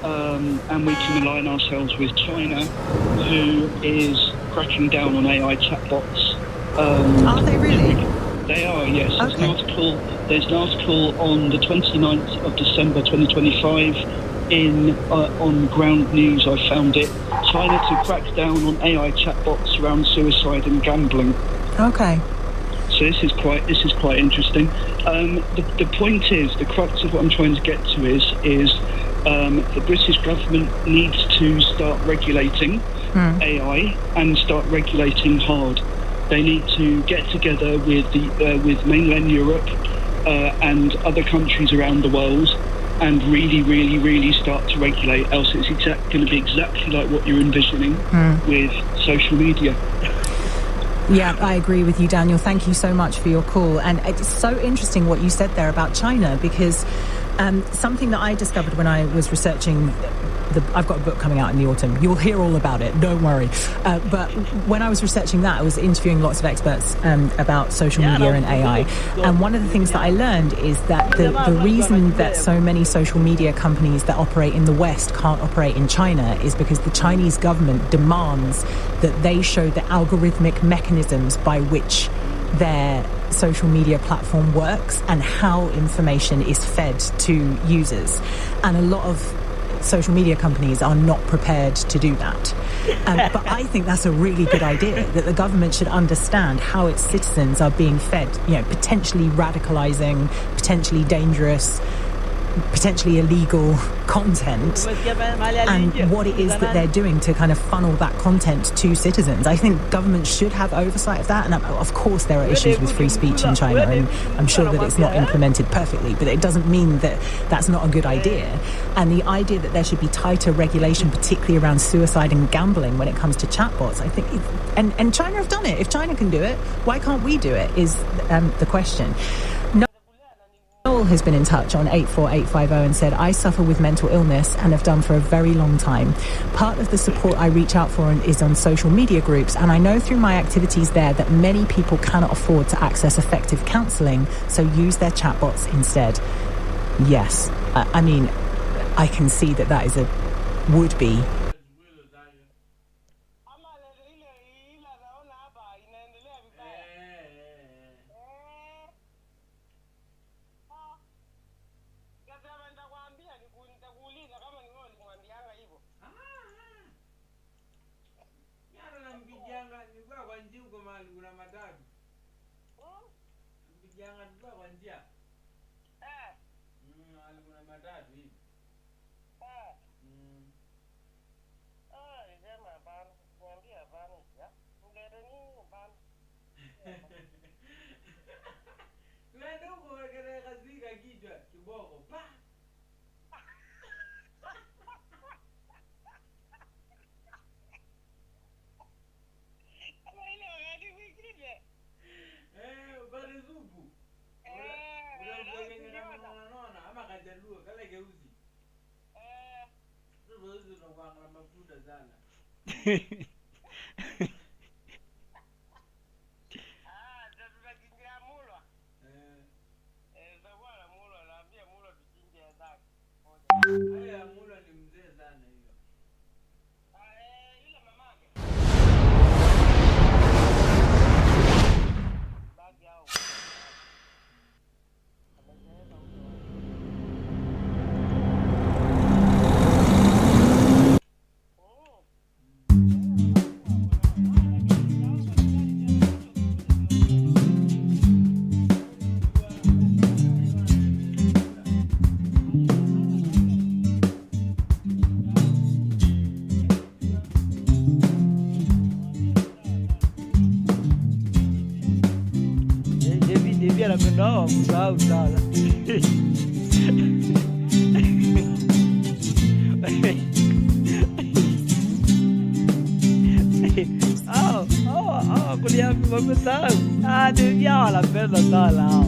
and we can align ourselves with China, who is cracking down on AI chatbots. Are they really? They are, yes. There's an article on the 29th of December 2025 on Ground News. I found it. China to crack down on AI chatbots around suicide and gambling. Okay. So this is quite interesting. The point is, the crux of what I'm trying to get to is the British government needs to start regulating AI and start regulating hard. They need to get together with mainland Europe and other countries around the world and really, really, really start to regulate. Else, it's going to be exactly like what you're envisioning with social media. Yeah, I agree with you, Daniel. Thank you so much for your call. And it's so interesting what you said there about China, because something that I discovered when I was researching, I've got a book coming out in the autumn. You'll hear all about it, don't worry. But when I was researching that, I was interviewing lots of experts about social media and AI. And one of the things that I learned is that the reason that so many social media companies that operate in the West can't operate in China is because the Chinese government demands that they show the algorithmic mechanisms by which their social media platform works and how information is fed to users. And a lot of social media companies are not prepared to do that. But I think that's a really good idea, that the government should understand how its citizens are being fed, potentially radicalizing, potentially dangerous, potentially illegal content, and what it is that they're doing to kind of funnel that content to citizens. I think government should have oversight of that, and of course there are issues with free speech in China, and I'm sure that it's not implemented perfectly, but it doesn't mean that that's not a good idea. And the idea that there should be tighter regulation, particularly around suicide and gambling when it comes to chatbots, I think, and China have done it. If China can do it, why can't we do it, is the question. Noel has been in touch on 84850 and said, I suffer with mental illness and have done for a very long time. Part of the support I reach out for is on social media groups, and I know through my activities there that many people cannot afford to access effective counselling, so use their chatbots instead. Yes, I mean, I can see that is a would-be. No, usahau sana. Kulia wamesahau. Ndio wanapenda sana hao.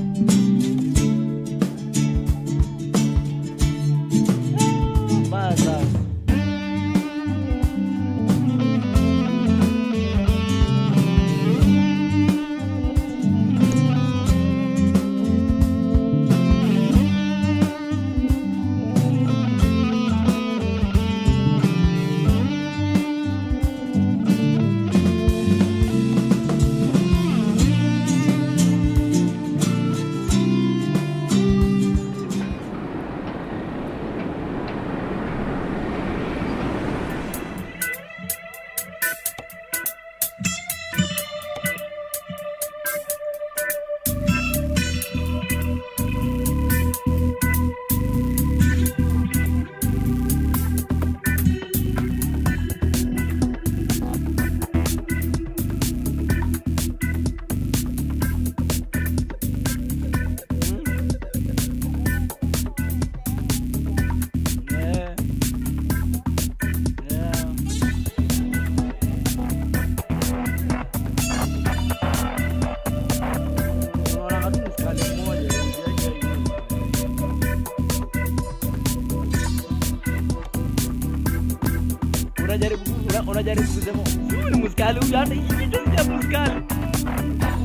unajaribu kusema huyu ni muskali, huyu hata hii ndio muskali.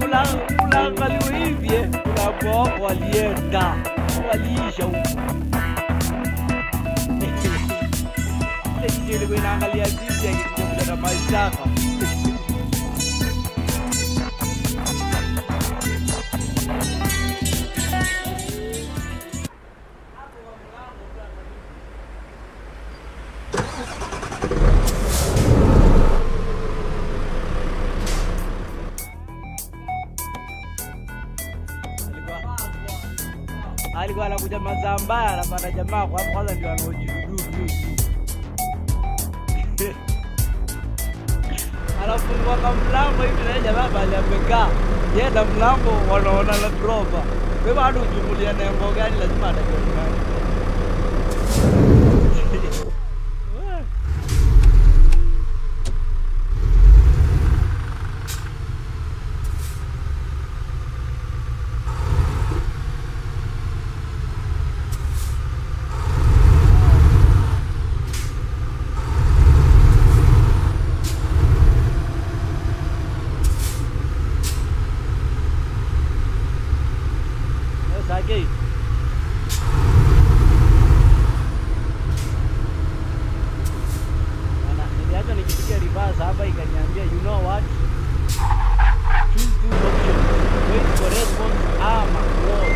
Unaangaliwa hivi unapo walienda waliisha huko. Ile ndio inaangalia vipi akikuja na maisha. Alikuwa anakuja mazambaya anapata jamaa kwa kwanza ndio anaojidudu. Anafungua kama mlango hivi na jamaa bali amekaa. Yeye na mlango wanaona na dropa. Wewe bado ujumulia na ngo gani lazima atajua gani. Sake. Niliacha nikipiga reverse hapa ikaniambia you know what? Choose two options. Wait for response ama roll.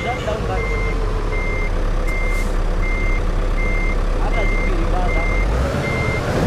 Shut down that. Hata zipi reverse hapa.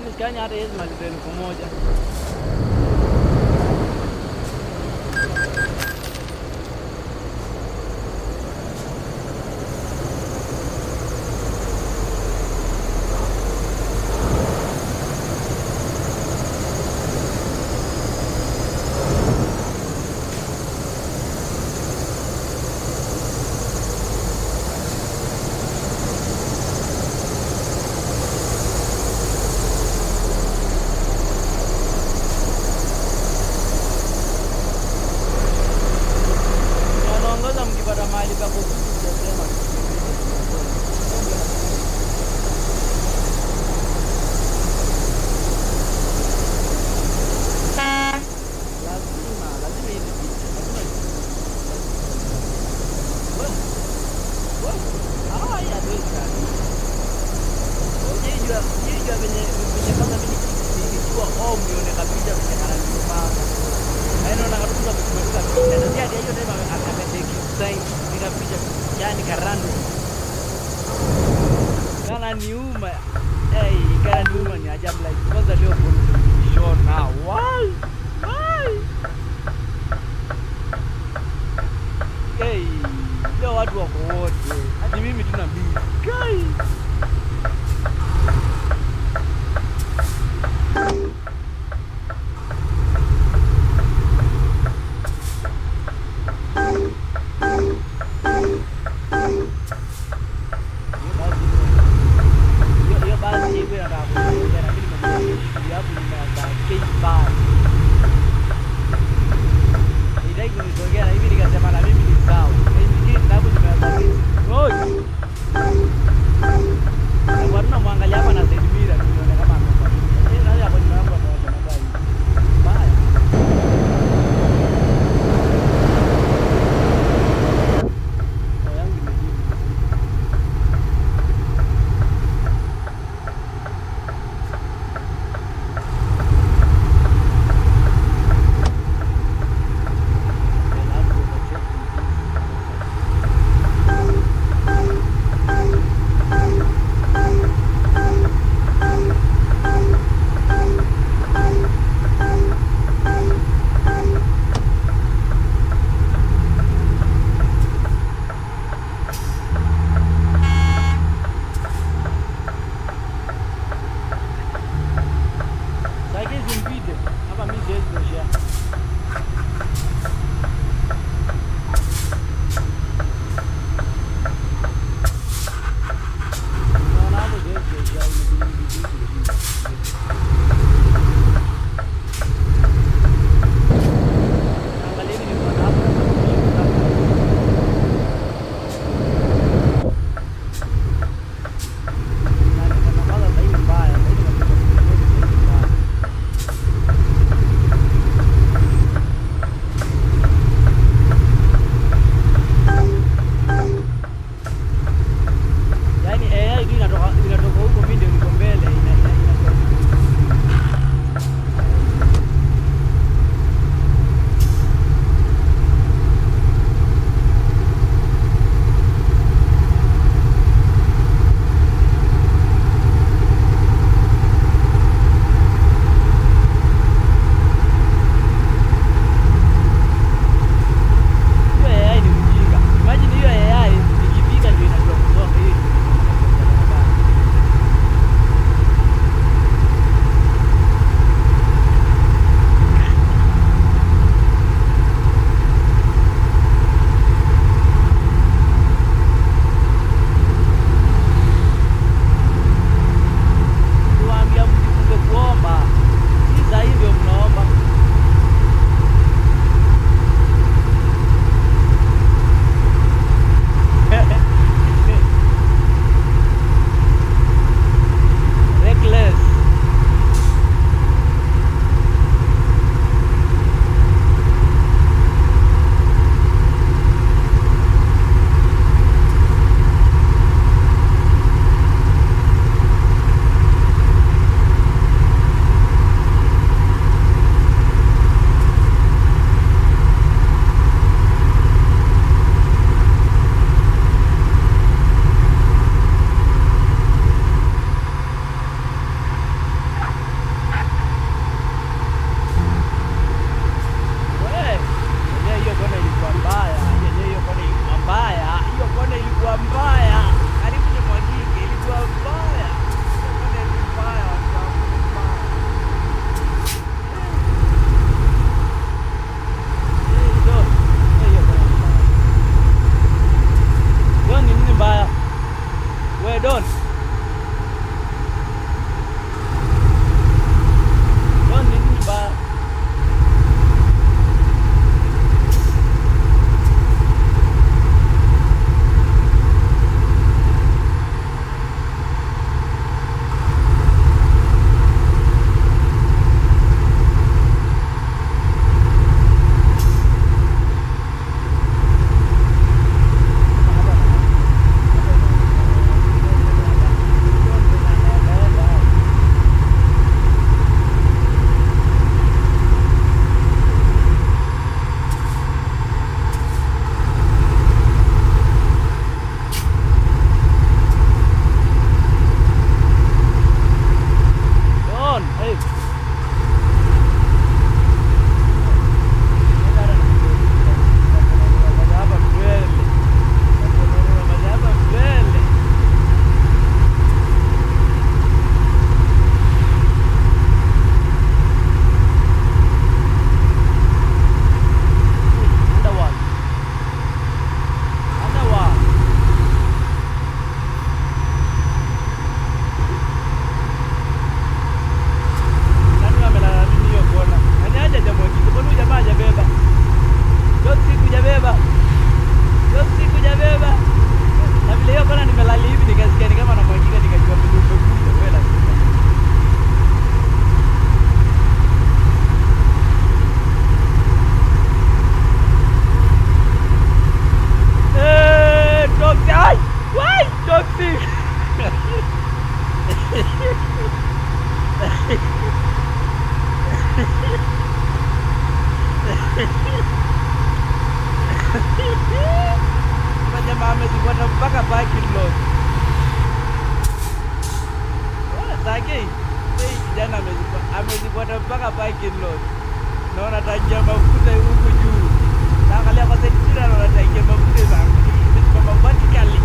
Yaani Scania hata hizi maliza 1,000. Mkipata mahali pa kusema lazima hizi unajua venye kama mimi nikiwa home nione kabisa venye ananifanya naona kabisa kutumika na ndio hiyo ndio ameteki sign nikapiga yani karando kana niuma kana niuma ni ajabu like kwanza leo show now why leo watu wako wote hadi mimi tuna mimi Jamaa amezifuata mpaka parking lot. Saki, kijana amezifuata mpaka parking lot. Naona tangia mafuta huku juu. Naangalia kwa sekira naona tangia mafuta zangu. Imesimama vertically.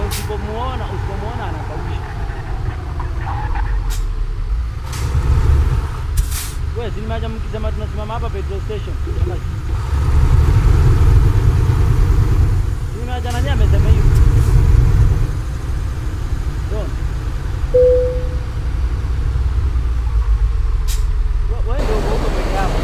Usipomuona anakausha. Wewe si nimeacha mkisema tunasimama hapa petrol station. Kama si nimeacha nani amesema hiyo? Don. Wewe ndio uko peke yako.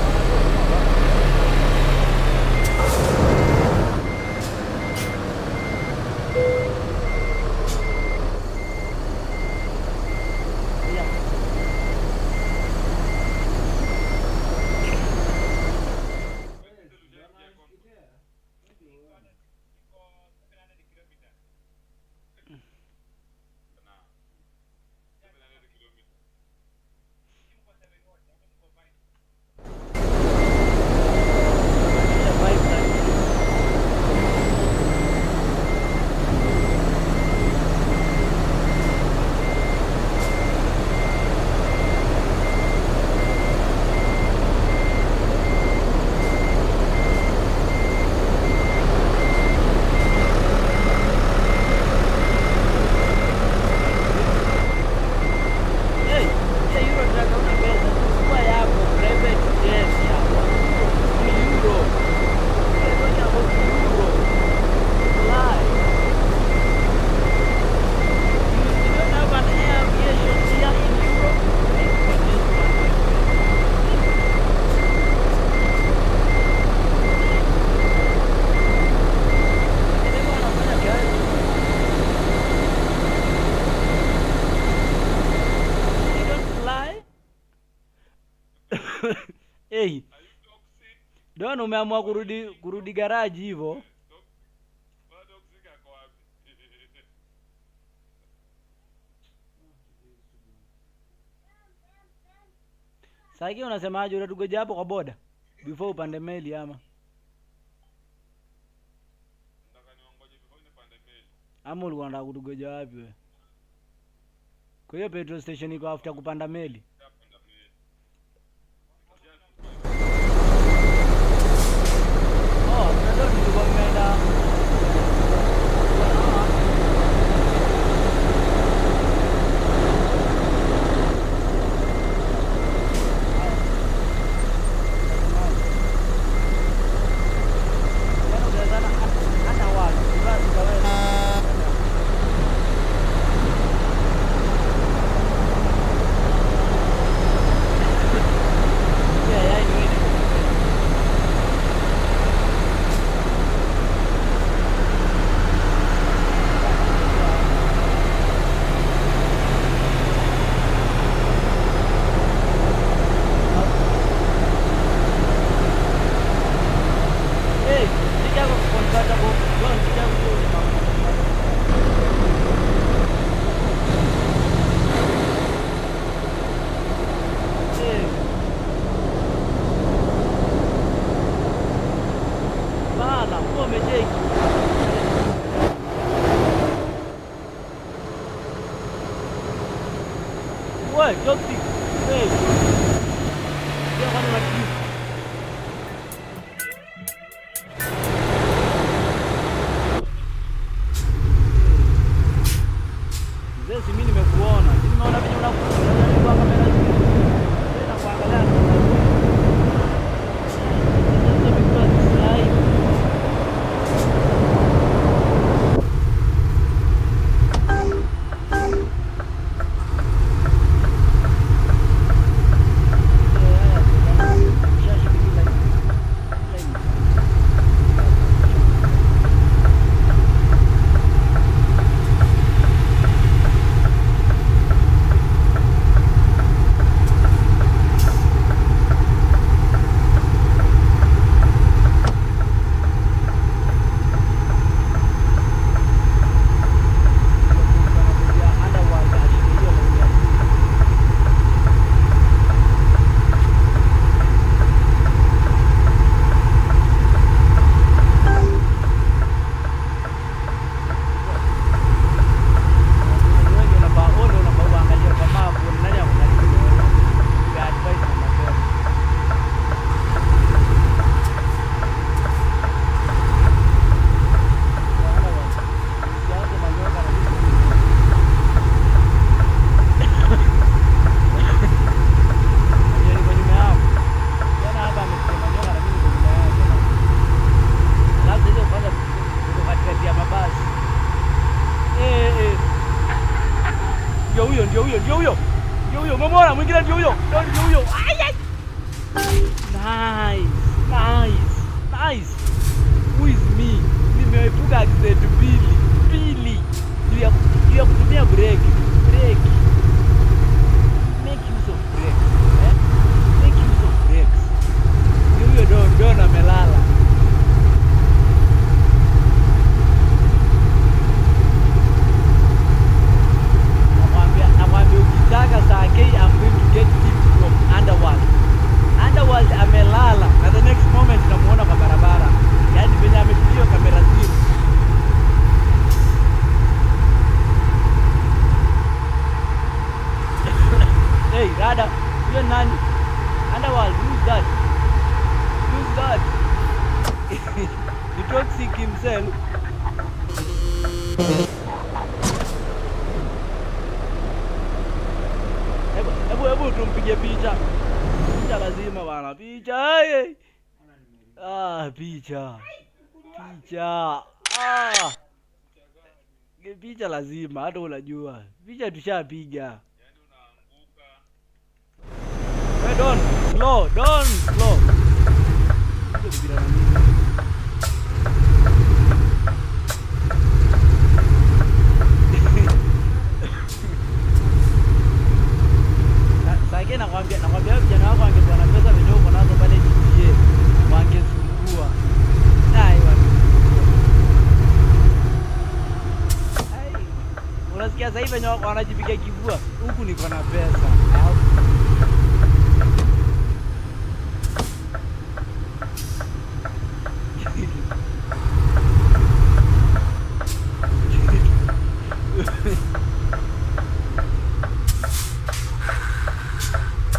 Hey. Don umeamua kurudi garage hivyo. Sasa unasemaje unatugoja hapo kwa boda before upande meli ama? Ama ulikuwa unataka kutugoja wapi wewe? Kwa hiyo petrol station iko after kupanda meli. Oh, Picha lazima, hata unajua. Picha tushapiga. Don't slow. Sasa nakwambia vijana wako wangekuwa na pesa wenyewe uko nazo pale GTA. Wangezungua. Unasikia sasa hivi wanajipiga kivua huku niko na pesa.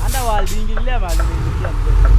Anda waliingilia mali waliingilia mzee.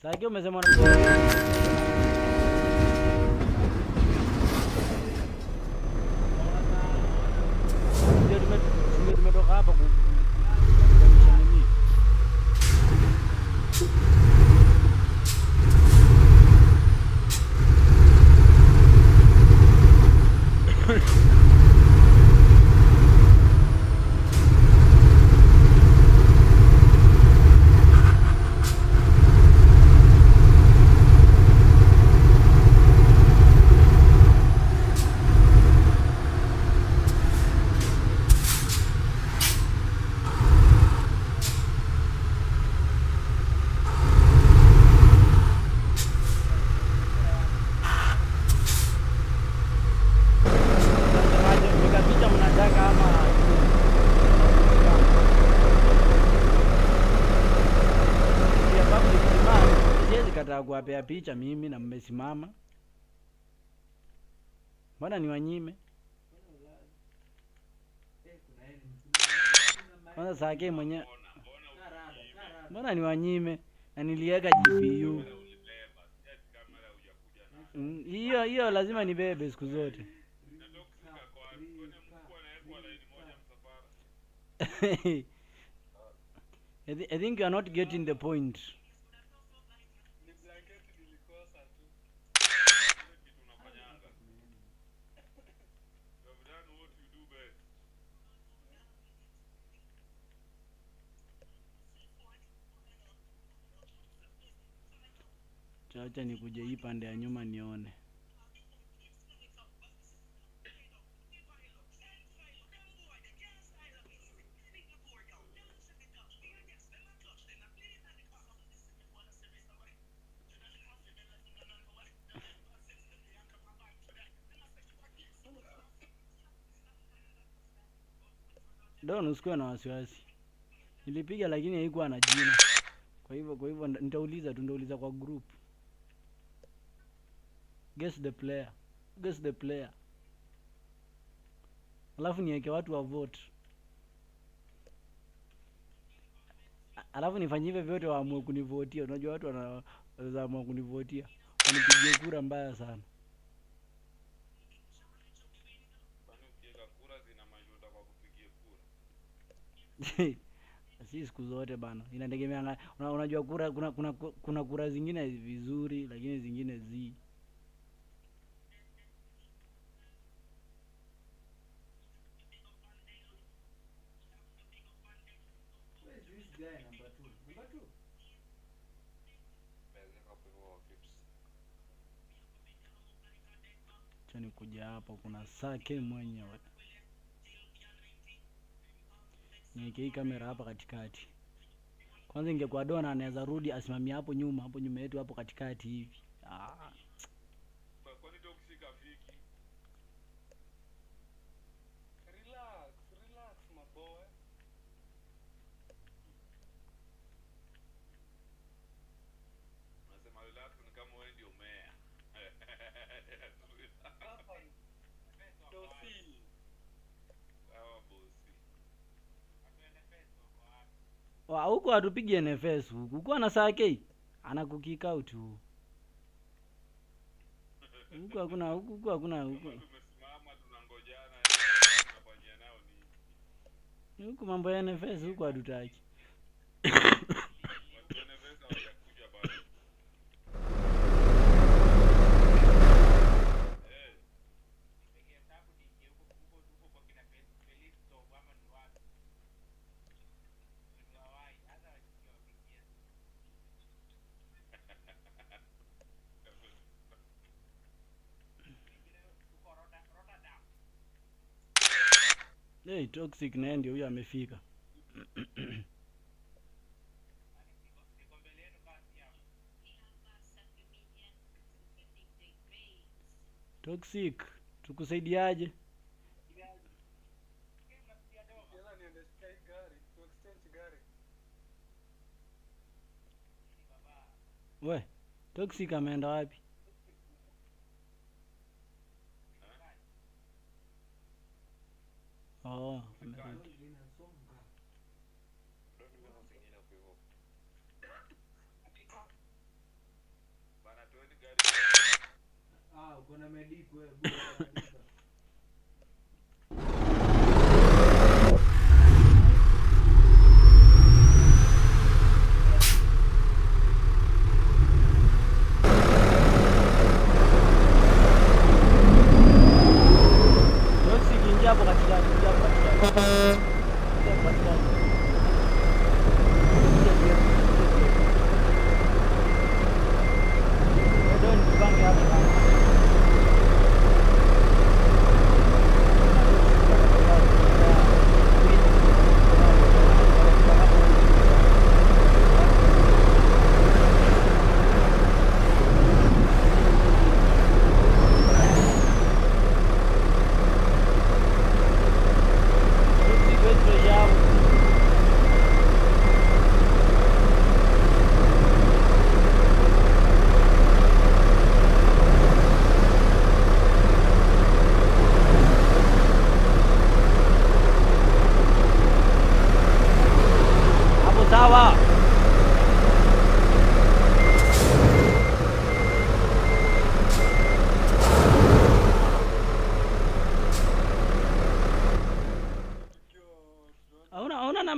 Sasa umesema kuwapea picha mimi na mmesimama. Mbona niwanyime? Kwanza Sake mwenye. Mbona niwanyime? Na niliweka GPU. Hiyo lazima nibebe siku zote. I think you are not getting the point. Acha nikuje hii pande ya nyuma nione. Don't usikuwe na wasiwasi. Nilipiga lakini haikuwa na jina. Kwa hivyo nitauliza kwa group. Guess the player. Alafu niweke watu wa vote. Alafu nifanyie hivyo vyote waamue kunivotia. Unajua watu wanaamua kunivotia. Wanipigie kura mbaya sana. Si siku zote bana. Inategemea unajua kura kuna kura zingine vizuri lakini zingine zi. Chani kuja hapa kuna Sake mwenyewe. Niweke hii kamera hapa katikati. Kwanza ingekuwa Dona anaweza rudi asimamie hapo nyuma yetu hapo katikati hivi. Kwani toxic afiki? Relax my boy. Nasema relax ni kama wewe ndio mea. Tosi. Sawa bosi. Huko atupige NFS huko. Uko na Sake anakukick out huko. Huko hakuna Tumesimama tunangojana tunafanyia nao nini? Huko mambo ya NFS huko hatutaki. Watu NFS hawajakuja bado. Hey, toxic naye ndio huyo amefika. Toxic, tukusaidiaje? We, Toxic ameenda wapi? Oh, amerudi. Kuna medic wewe.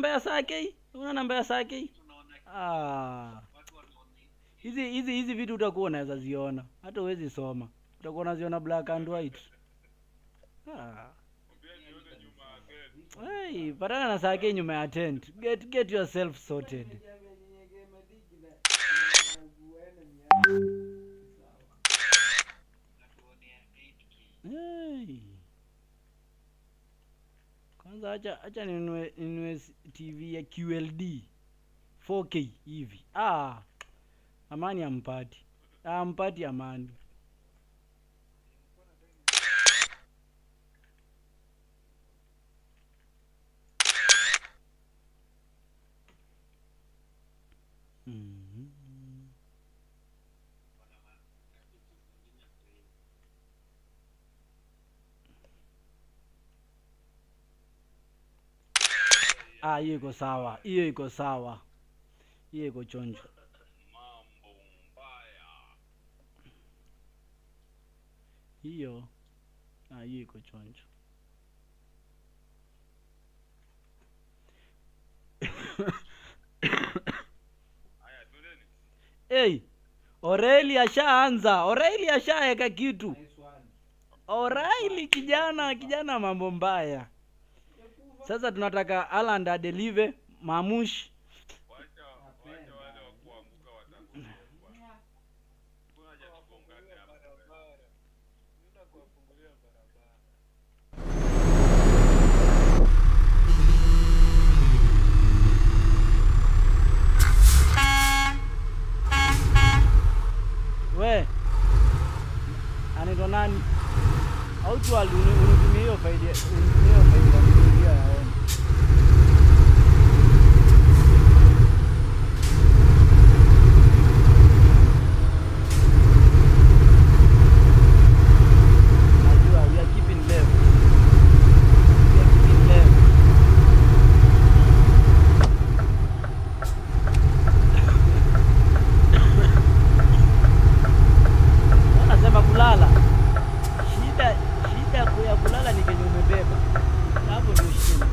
namba ya Sake? Una namba ya Sake? Hizi vitu utakuwa unaweza ziona. Hata uwezi soma. Utakuwa unaziona black and white. Hey, patana na Sake nyuma ya tent. Get yourself sorted. Hey. Kwanza acha ninunue TV ya QLD 4K hivi. Amani ampati. Ampati amani. Hiyo iko sawa. Hiyo iko sawa. Hiyo iko chonjo. Hiyo. Hiyo iko chonjo. Hey, O'Reilly ashaanza. O'Reilly ashaeka kitu. O'Reilly kijana mambo mbaya. Sasa tunataka Alan adeliver Mamush. We. Anaitwa nani? Au tu unatumia hiyo faida ya kuingia yaone. Shida ya kulala ni kenye umebeba. Hapo ndio shida.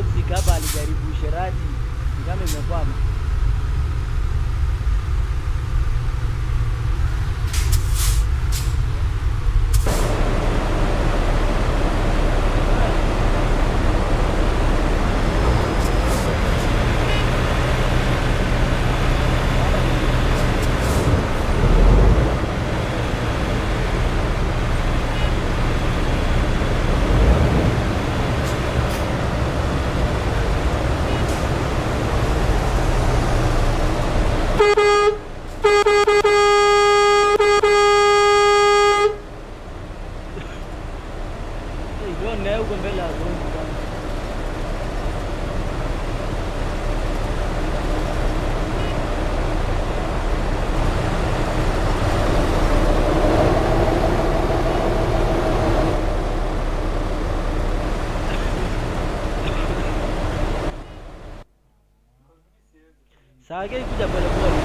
boksi kama alijaribu usherati kama imekwama. Sage kuja pole pole.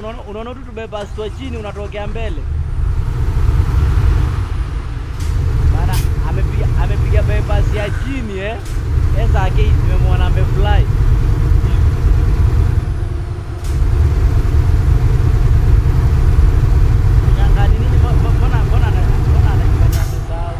unaona tu bypass tu chini unatokea mbele. Bana amepiga bypass ya chini Esa ake nimemwona amefly. Ngani nini mbona anajifanya amesahau.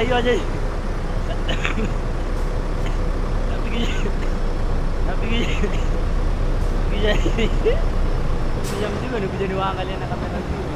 hiyo aje. Napiga mzigo ni kuja niwaangalie na kamera nzuri.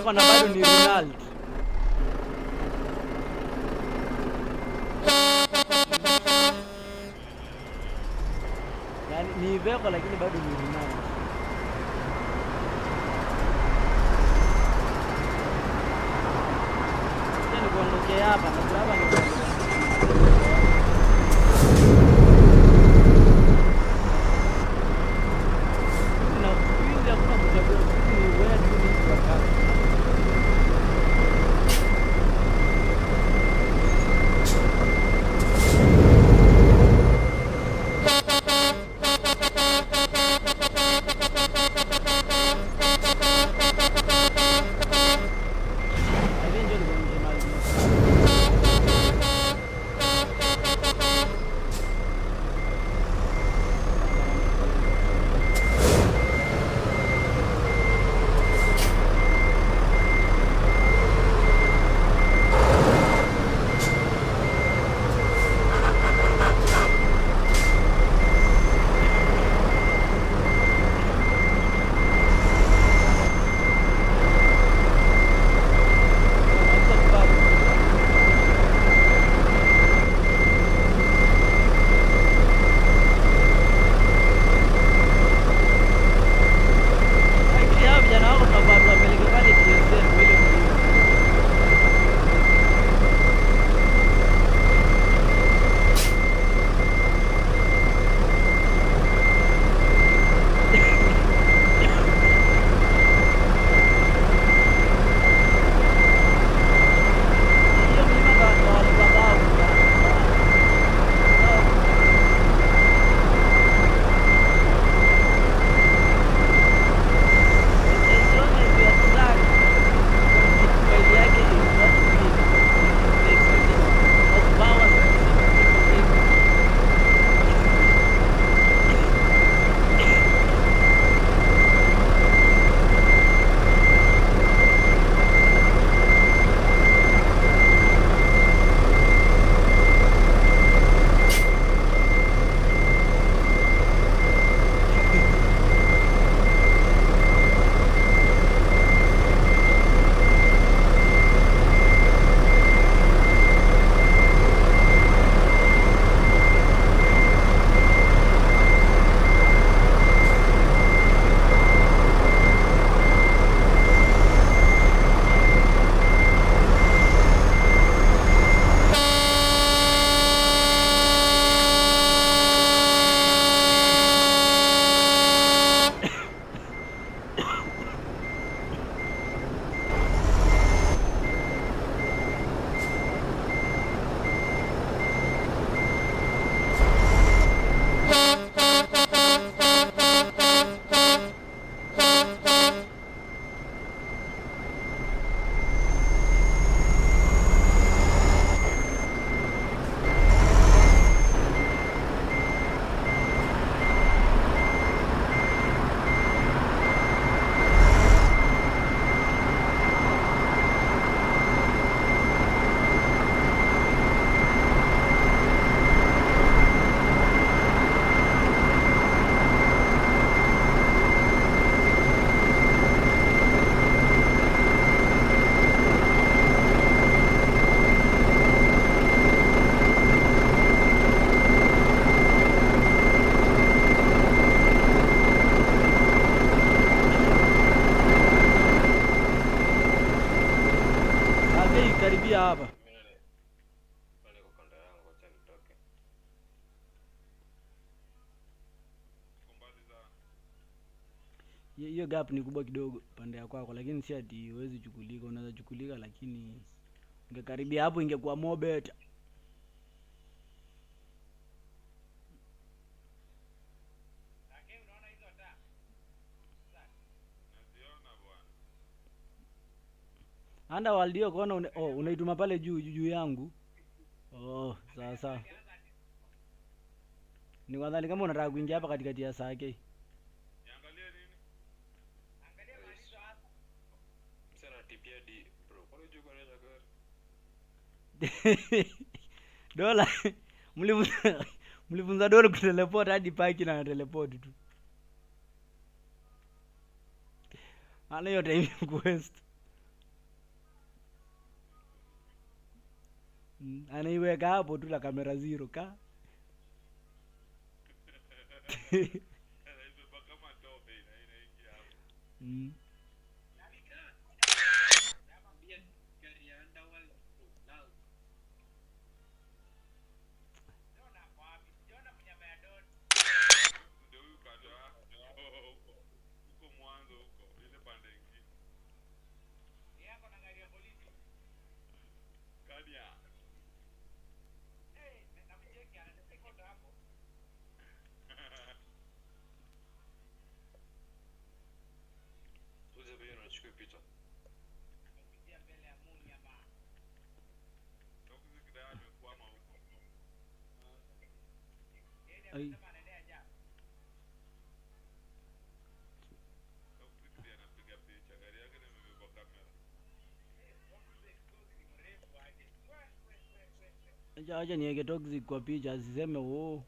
nimewekwa na bado ni Ronaldo. Yani ni veko lakini bado ni Ronaldo. Tena kuondokea hapa na hapa ni karibia hapa. Hiyo gap ni kubwa kidogo pande ya kwako, lakini si ati huwezi chukulika, unaweza chukulika, lakini ungekaribia hapo ingekuwa more better. Anda waldio kuona unaituma pale juu yangu. Sawa. Ni wadhani kama unataka kuingia hapa katikati ya Sake. Niangalie nini? Angalia maagizo hapo. Msana tipia di bro. Kwa nini uko na gari? Dola mlifunza dola kuteleport hadi paki na teleport tu. Ana hiyo time quest. Anaiweka hapo tu la kamera 0 ka. Ai. Acha niweke toxic kwa picha asiseme oh.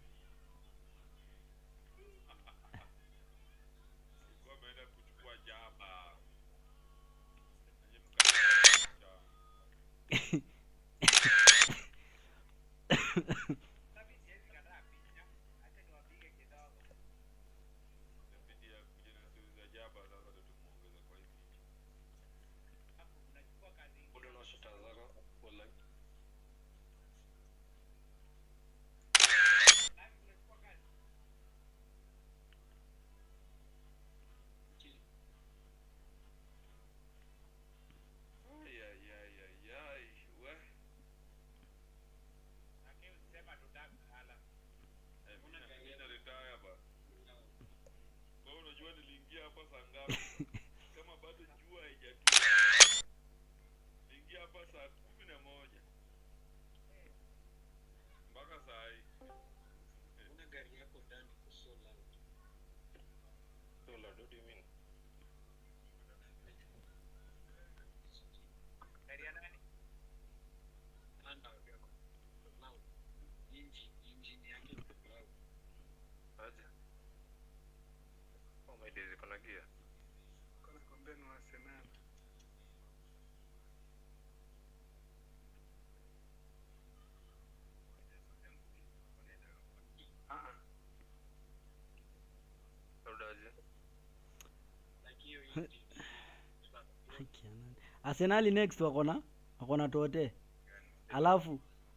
Arsenal next wako na Tote.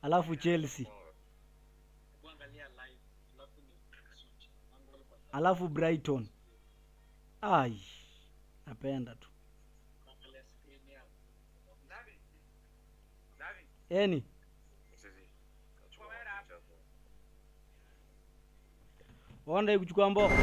Alafu Chelsea. Alafu Brighton. Ai. Napenda tu. Eni. Wanda kuchukua mboko.